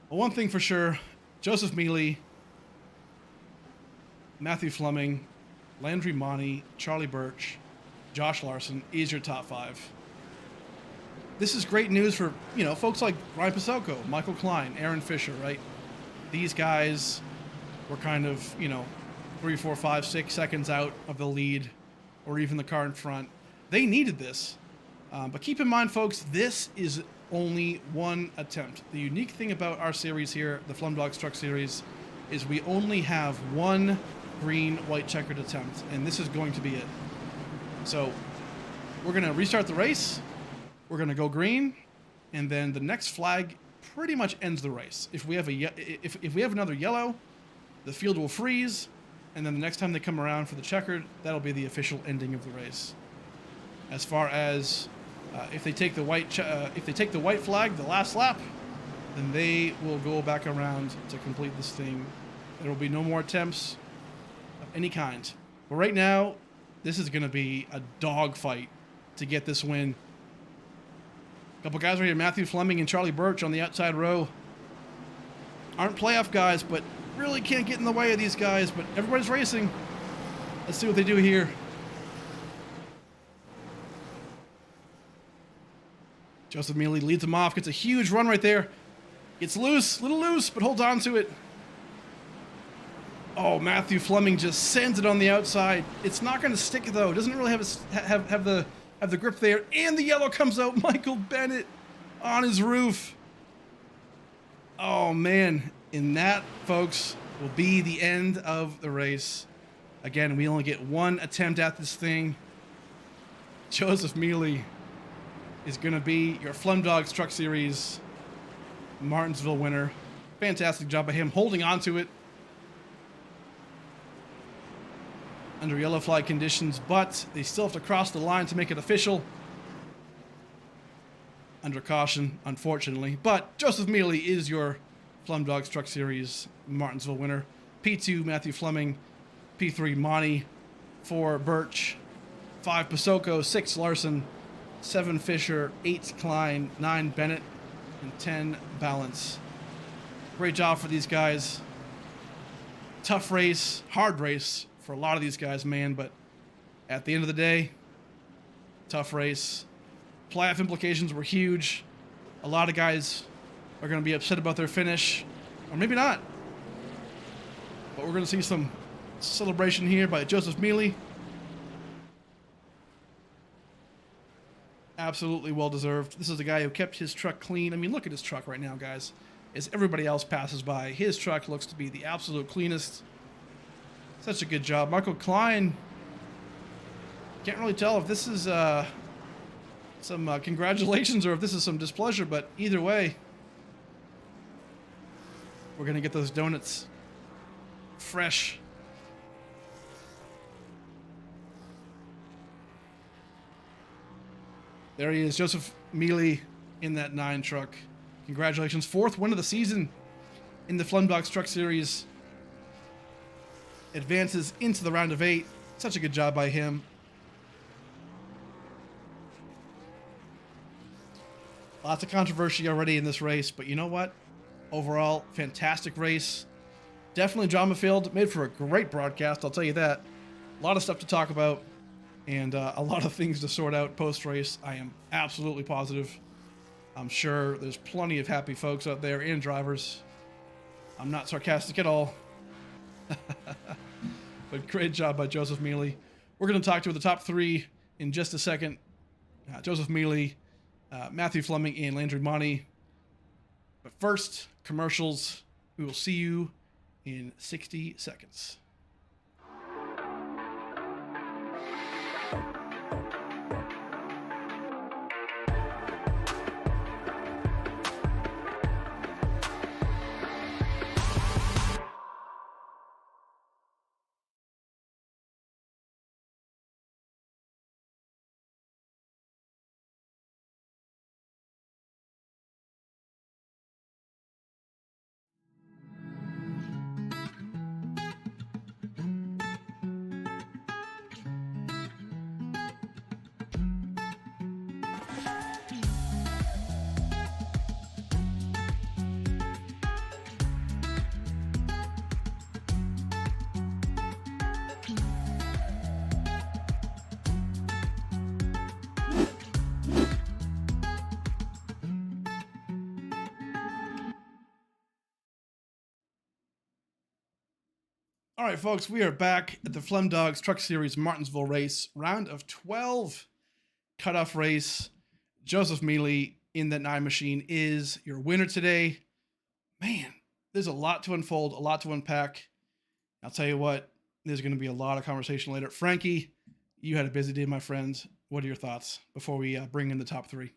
Well, one thing for sure, Joseph Mealy, Matthew Fleming, Landry Monty, Charlie Birch, Josh Larson is your top 5. this is great news for, folks like Ryan Pasoko, Michael Klein, Aaron Fisher, right? These guys were kind of, 3, 4, 5, 6 seconds out of the lead or even the car in front. They needed this. But keep in mind, folks, this is only one attempt. The unique thing about our series here, the Flemdogs Truck Series, is we only have one green, white checkered attempt, and this is going to be it. So we're going to restart the race. We're going to go green, and then the next flag pretty much ends the race. If we have if we have another yellow, the field will freeze, and then the next time they come around for the checkered, that'll be the official ending of the race. As far as if they take the white flag the last lap, then they will go back around to complete this thing. There will be no more attempts of any kind. But right now, this is going to be a dogfight to get this win. A couple guys right here, Matthew Fleming and Charlie Birch on the outside row. Aren't playoff guys, but really can't get in the way of these guys. But everybody's racing. Let's see what they do here. Joseph Mealy leads him off, gets a huge run right there. Gets loose, a little loose, but holds on to it. Oh, Matthew Fleming just sends it on the outside. It's not going to stick though. Doesn't really have the grip there. And the yellow comes out. Michael Bennett on his roof. Oh man, and that, folks, will be the end of the race. Again, we only get one attempt at this thing. Joseph Mealy is going to be your Flemdogs Truck Series Martinsville winner. Fantastic job by him holding on to it under yellow flag conditions, but they still have to cross the line to make it official. Under caution, unfortunately. But Joseph Mealy is your Flemdogs Truck Series Martinsville winner. P2, Matthew Fleming. P3, Monty. 4, Birch. 5, Pasoko. 6, Larson. 7, Fisher. 8, Klein. 9, Bennett. And 10, Balance. Great job for these guys. Tough race, hard race for a lot of these guys, man, but at the end of the day, tough race. Playoff implications were huge. A lot of guys are going to be upset about their finish, or maybe not. But we're going to see some celebration here by Joseph Mealy. Absolutely well-deserved. This is a guy who kept his truck clean. I mean, look at his truck right now, guys. As everybody else passes by, his truck looks to be the absolute cleanest. Such a good job. Michael Klein, can't really tell if this is some congratulations or if this is some displeasure, but either way, we're going to get those donuts fresh. There he is, Joseph Mealy in that 9 truck. Congratulations. 4th win of the season in the Flemdogs Truck Series. Advances into the round of 8. Such a good job by him. Lots of controversy already in this race, but you know what? Overall, fantastic race. Definitely drama-filled. Made for a great broadcast, I'll tell you that. A lot of stuff to talk about, and a lot of things to sort out post-race. I am absolutely positive. I'm sure there's plenty of happy folks out there and drivers. I'm not sarcastic at all. But great job by Joseph Mealy. We're going to talk to the top 3 in just a second. Joseph Mealy, Matthew Fleming, and Landry Monty. But first, commercials. We will see you in 60 seconds. All right, folks, we are back at the Flemdogs Truck Series Martinsville race, round of 12, cutoff race. Joseph Mealy in that 9 machine is your winner today. Man, there's a lot to unfold, a lot to unpack. I'll tell you what, there's going to be a lot of conversation later. Frankie, you had a busy day, my friend. What are your thoughts before we bring in the top 3?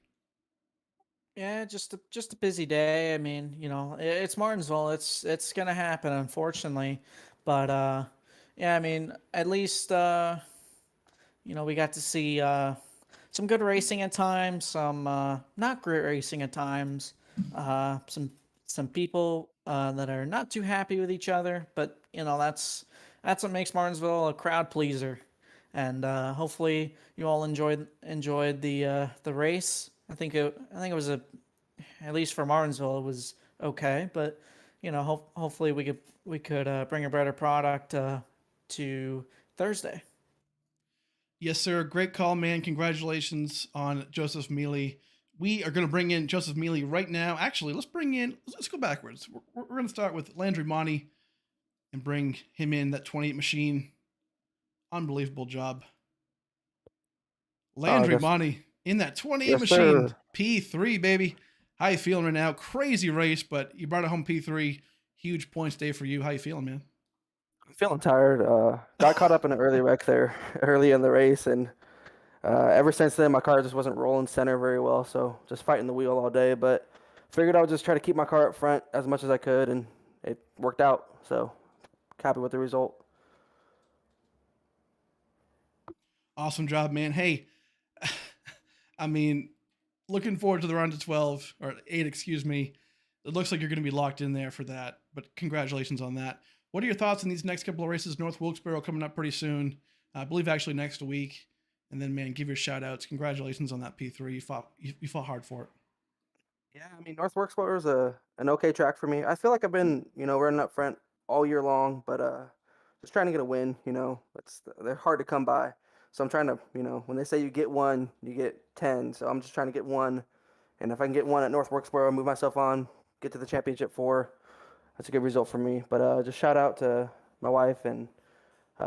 Yeah, just a busy day. I mean, it's Martinsville. It's gonna happen, unfortunately. But yeah, I mean, at least we got to see some good racing at times, some not great racing at times. Some people that are not too happy with each other, but that's what makes Martinsville a crowd pleaser. And hopefully you all enjoyed the race. I think it was at least for Martinsville it was okay, but hopefully we could bring a better product to Thursday. Yes, sir. Great call, man. Congratulations on Joseph Mealy. We are going to bring in Joseph Mealy right now. Actually, let's go backwards. We're going to start with Landry Monty and bring him in, that 28 machine. Unbelievable job. Landry Yes, Monty in that 28 yes, machine. sir. P3, baby. How you feeling right now? Crazy race, but you brought it home P3. Huge points day for you. How you feeling, man? I'm feeling tired. Got caught up in an early wreck there early in the race, and ever since then my car just wasn't rolling center very well. So just fighting the wheel all day. But figured I would just try to keep my car up front as much as I could, and it worked out. So happy with the result. Awesome job, man. Hey, I mean, looking forward to the round of 12 or 8, excuse me. It looks like you're going to be locked in there for that, but congratulations on that. What are your thoughts on these next couple of races? North Wilkesboro coming up pretty soon. I believe actually next week. And then, man, give your shout outs. Congratulations on that P3. You fought hard for it. Yeah, I mean North Wilkesboro is an okay track for me. I feel like I've been running up front all year long, but just trying to get a win. They're hard to come by. So I'm trying to when they say you get one, you get 10. So I'm just trying to get one, and if I can get one at North Wilkesboro, move myself on, get to the championship 4. That's a good result for me. But just shout out to my wife and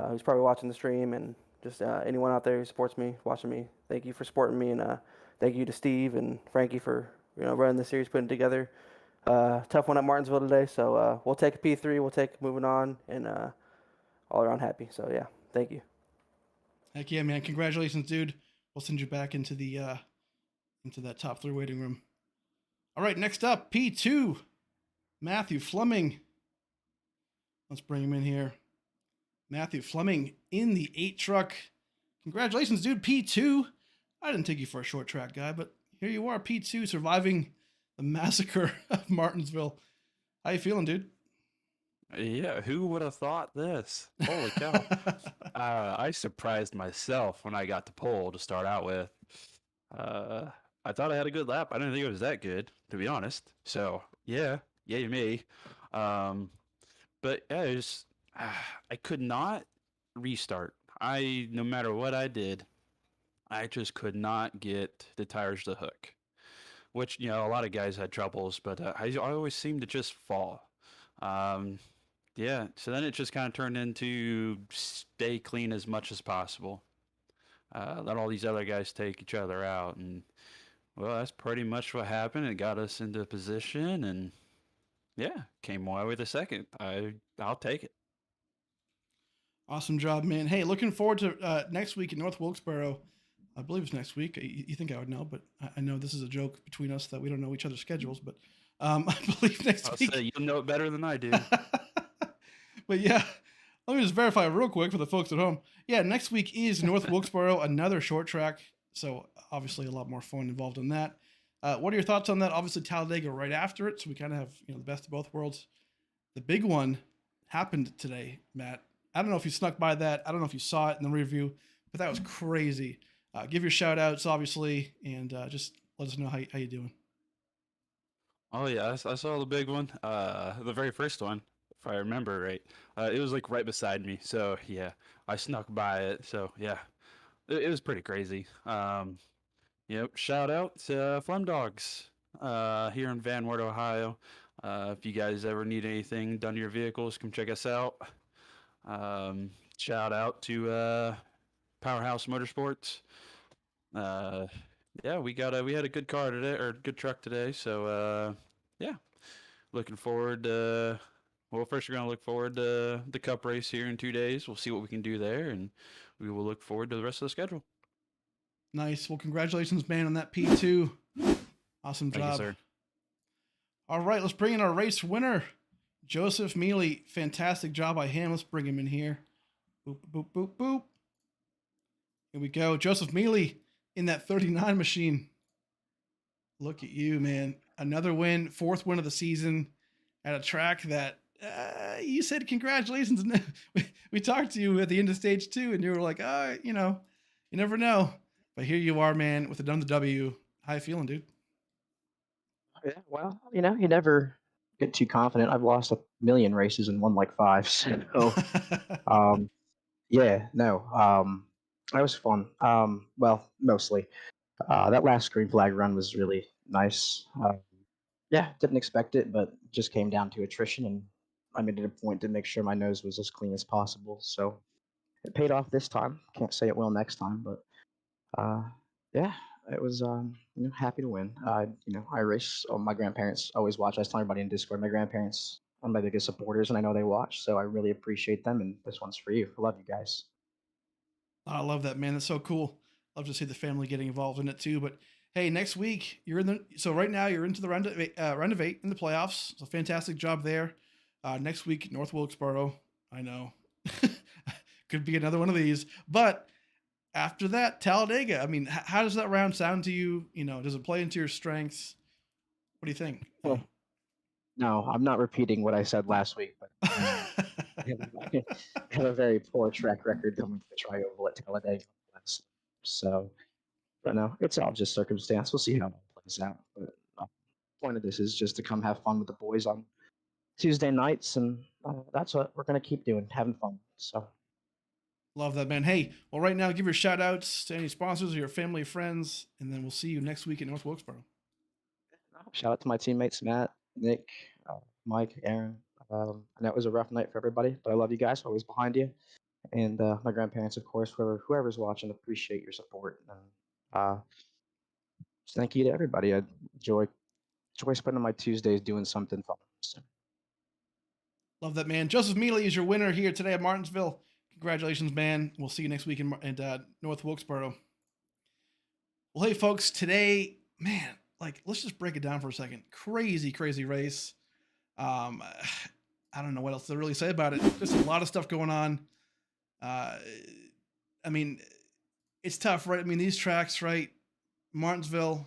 who's probably watching the stream, and just anyone out there who supports me, watching me. Thank you for supporting me, and thank you to Steve and Frankie for running the series, putting it together. Tough one at Martinsville today, so we'll take a P3, we'll take moving on, and all around happy. So yeah, thank you. Heck yeah, man. Congratulations, dude. We'll send you back into that top 3 waiting room. All right, next up, P2. Matthew Fleming. Let's bring him in here. Matthew Fleming in the 8 truck. Congratulations, dude. P2. I didn't take you for a short track guy, but here you are, P2, surviving the massacre of Martinsville. How you feeling, dude? Yeah, who would have thought this? Holy cow. I surprised myself when I got to pole to start out with. I thought I had a good lap. I didn't think it was that good, to be honest. So, yeah, yay me. But yeah, I could not restart. No matter what I did, I just could not get the tires to hook. Which, a lot of guys had troubles, but I always seemed to just fall. Yeah, so then it just kind of turned into stay clean as much as possible. Let all these other guys take each other out, and well, that's pretty much what happened. It got us into position, and yeah, came away with a second. I'll take it. Awesome job, man. Hey, looking forward to next week in North Wilkesboro. I believe it's next week. You think I would know, but I know this is a joke between us that we don't know each other's schedules. But I believe next I'll week. say you'll know it better than I do. But yeah, let me just verify real quick for the folks at home. Yeah, next week is North Wilkesboro, another short track. So obviously a lot more fun involved in that. What are your thoughts on that? Obviously Talladega right after it. So we kind of have the best of both worlds. The big one happened today, Matt. I don't know if you snuck by that. I don't know if you saw it in the review, but that was crazy. Give your shout outs, obviously, and just let us know how you doing. Oh yeah, I saw the big one. The very first one, if I remember right. It was like right beside me. So yeah, I snuck by it. So yeah, it was pretty crazy. Shout out to Flemdogs here in Van Wert, Ohio. If you guys ever need anything done to your vehicles, come check us out. Shout out to Powerhouse Motorsports. Yeah, we had a good car today, or good truck today. So yeah, looking forward. Well, first we're gonna look forward to the Cup race here in 2 days. We'll see what we can do there, and we will look forward to the rest of the schedule. Nice. Well, congratulations, man, on that P2. Awesome Thank you, job. sir. All right, let's bring in our race winner, Joseph Mealy. Fantastic job by him. Let's bring him in here. Boop, boop, boop, boop. Here we go. Joseph Mealy in that 39 machine. Look at you, man. Another win, 4th win of the season at a track that you said congratulations. We talked to you at the end of stage 2, and you were like, you never know. But here you are, man, with another W. How you feeling, dude? Yeah, well, you never get too confident. I've lost a million races and won like 5. So, yeah, no, that was fun. Well, mostly. That last green flag run was really nice. Yeah, didn't expect it, but just came down to attrition, and I made it a point to make sure my nose was as clean as possible. So it paid off this time. Can't say it will next time, but uh, yeah, it was happy to win. I race. Oh, my grandparents always watch. I was telling everybody in Discord. My grandparents are my biggest supporters, and I know they watch. So I really appreciate them. And this one's for you. I love you guys. I love that, man. That's so cool. Love to see the family getting involved in it too. But hey, next week so right now you're into the round of 8 in the playoffs. So fantastic job there. Next week, North Wilkesboro. I know. Could be another one of these. But after that, Talladega. I mean, how does that round sound to you? Does it play into your strengths? What do you think? Well, no, I'm not repeating what I said last week, but I have a very poor track record coming to the Tri-Oval at Talladega. So, but no, it's all just circumstance. We'll see how it plays out. But point of this is just to come have fun with the boys on Tuesday nights, and that's what we're gonna keep doing, having fun. So, Love that, man. Hey, well, right now, give your shout outs to any sponsors or your family, friends, and then we'll see you next week at North Wilkesboro. shout out to my teammates Matt, Nick, Mike, Aaron. I know it was a rough night for everybody, but I love you guys. Always behind you, and my grandparents, of course. Whoever's watching, appreciate your support. And just thank you to everybody. I enjoy spending my Tuesdays doing something fun. So. Love that, man. Joseph Mealy is your winner here today at Martinsville. Congratulations, man. We'll see you next week in North Wilkesboro. Well, hey, folks, today, man, let's just break it down for a second. Crazy, crazy race. I don't know what else to really say about it. Just a lot of stuff going on. I mean, it's tough, right? I mean, these tracks, right? Martinsville,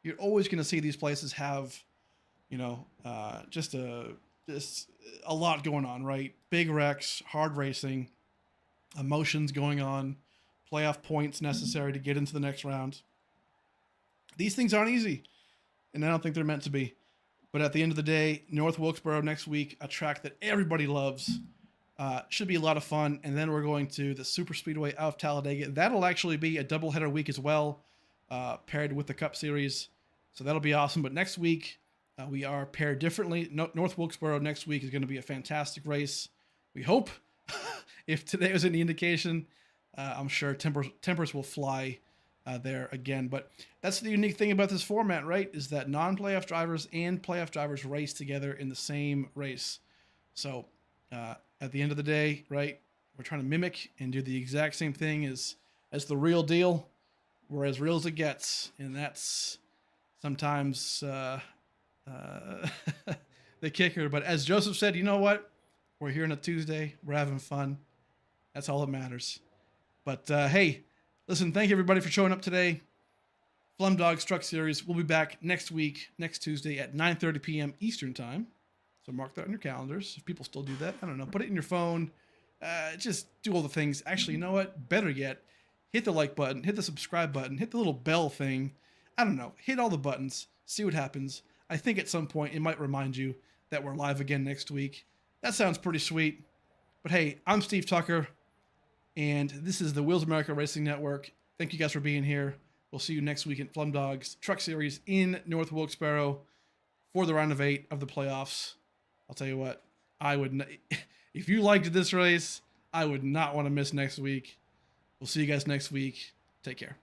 you're always going to see these places have, just a lot going on, right? Big wrecks, hard racing, emotions going on, playoff points necessary to get into the next round. These things aren't easy, and I don't think they're meant to be. But at the end of the day, North Wilkesboro next week, a track that everybody loves. Should be a lot of fun. And then we're going to the Super Speedway out of Talladega. That'll actually be a doubleheader week as well, paired with the Cup Series. So that'll be awesome. But next week, we are paired differently. North Wilkesboro next week is going to be a fantastic race. We hope. If today was any indication, I'm sure tempers will fly there again. But that's the unique thing about this format, right? Is that non-playoff drivers and playoff drivers race together in the same race. So at the end of the day, right, we're trying to mimic and do the exact same thing as the real deal. We're as real as it gets, and that's sometimes the kicker. But as Joseph said, you know what? We're here on a Tuesday. We're having fun. That's all that matters. But hey, listen, thank you everybody for showing up today. Flemdogs Truck Series. We'll be back next week, next Tuesday at 9:30 p.m. Eastern Time. So mark that on your calendars. If people still do that, I don't know. Put it in your phone. Just do all the things. Actually, you know what? Better yet, hit the like button, hit the subscribe button, hit the little bell thing. I don't know. Hit all the buttons. See what happens. I think at some point it might remind you that we're live again next week. That sounds pretty sweet. But hey, I'm Steve Tucker, and this is the Wheels America Racing Network. Thank you guys for being here. We'll see you next week at Flemdogs Truck Series in North Wilkesboro for the round of 8 of the playoffs. I'll tell you what, I would, if you liked this race, I would not want to miss next week. We'll see you guys next week. Take care.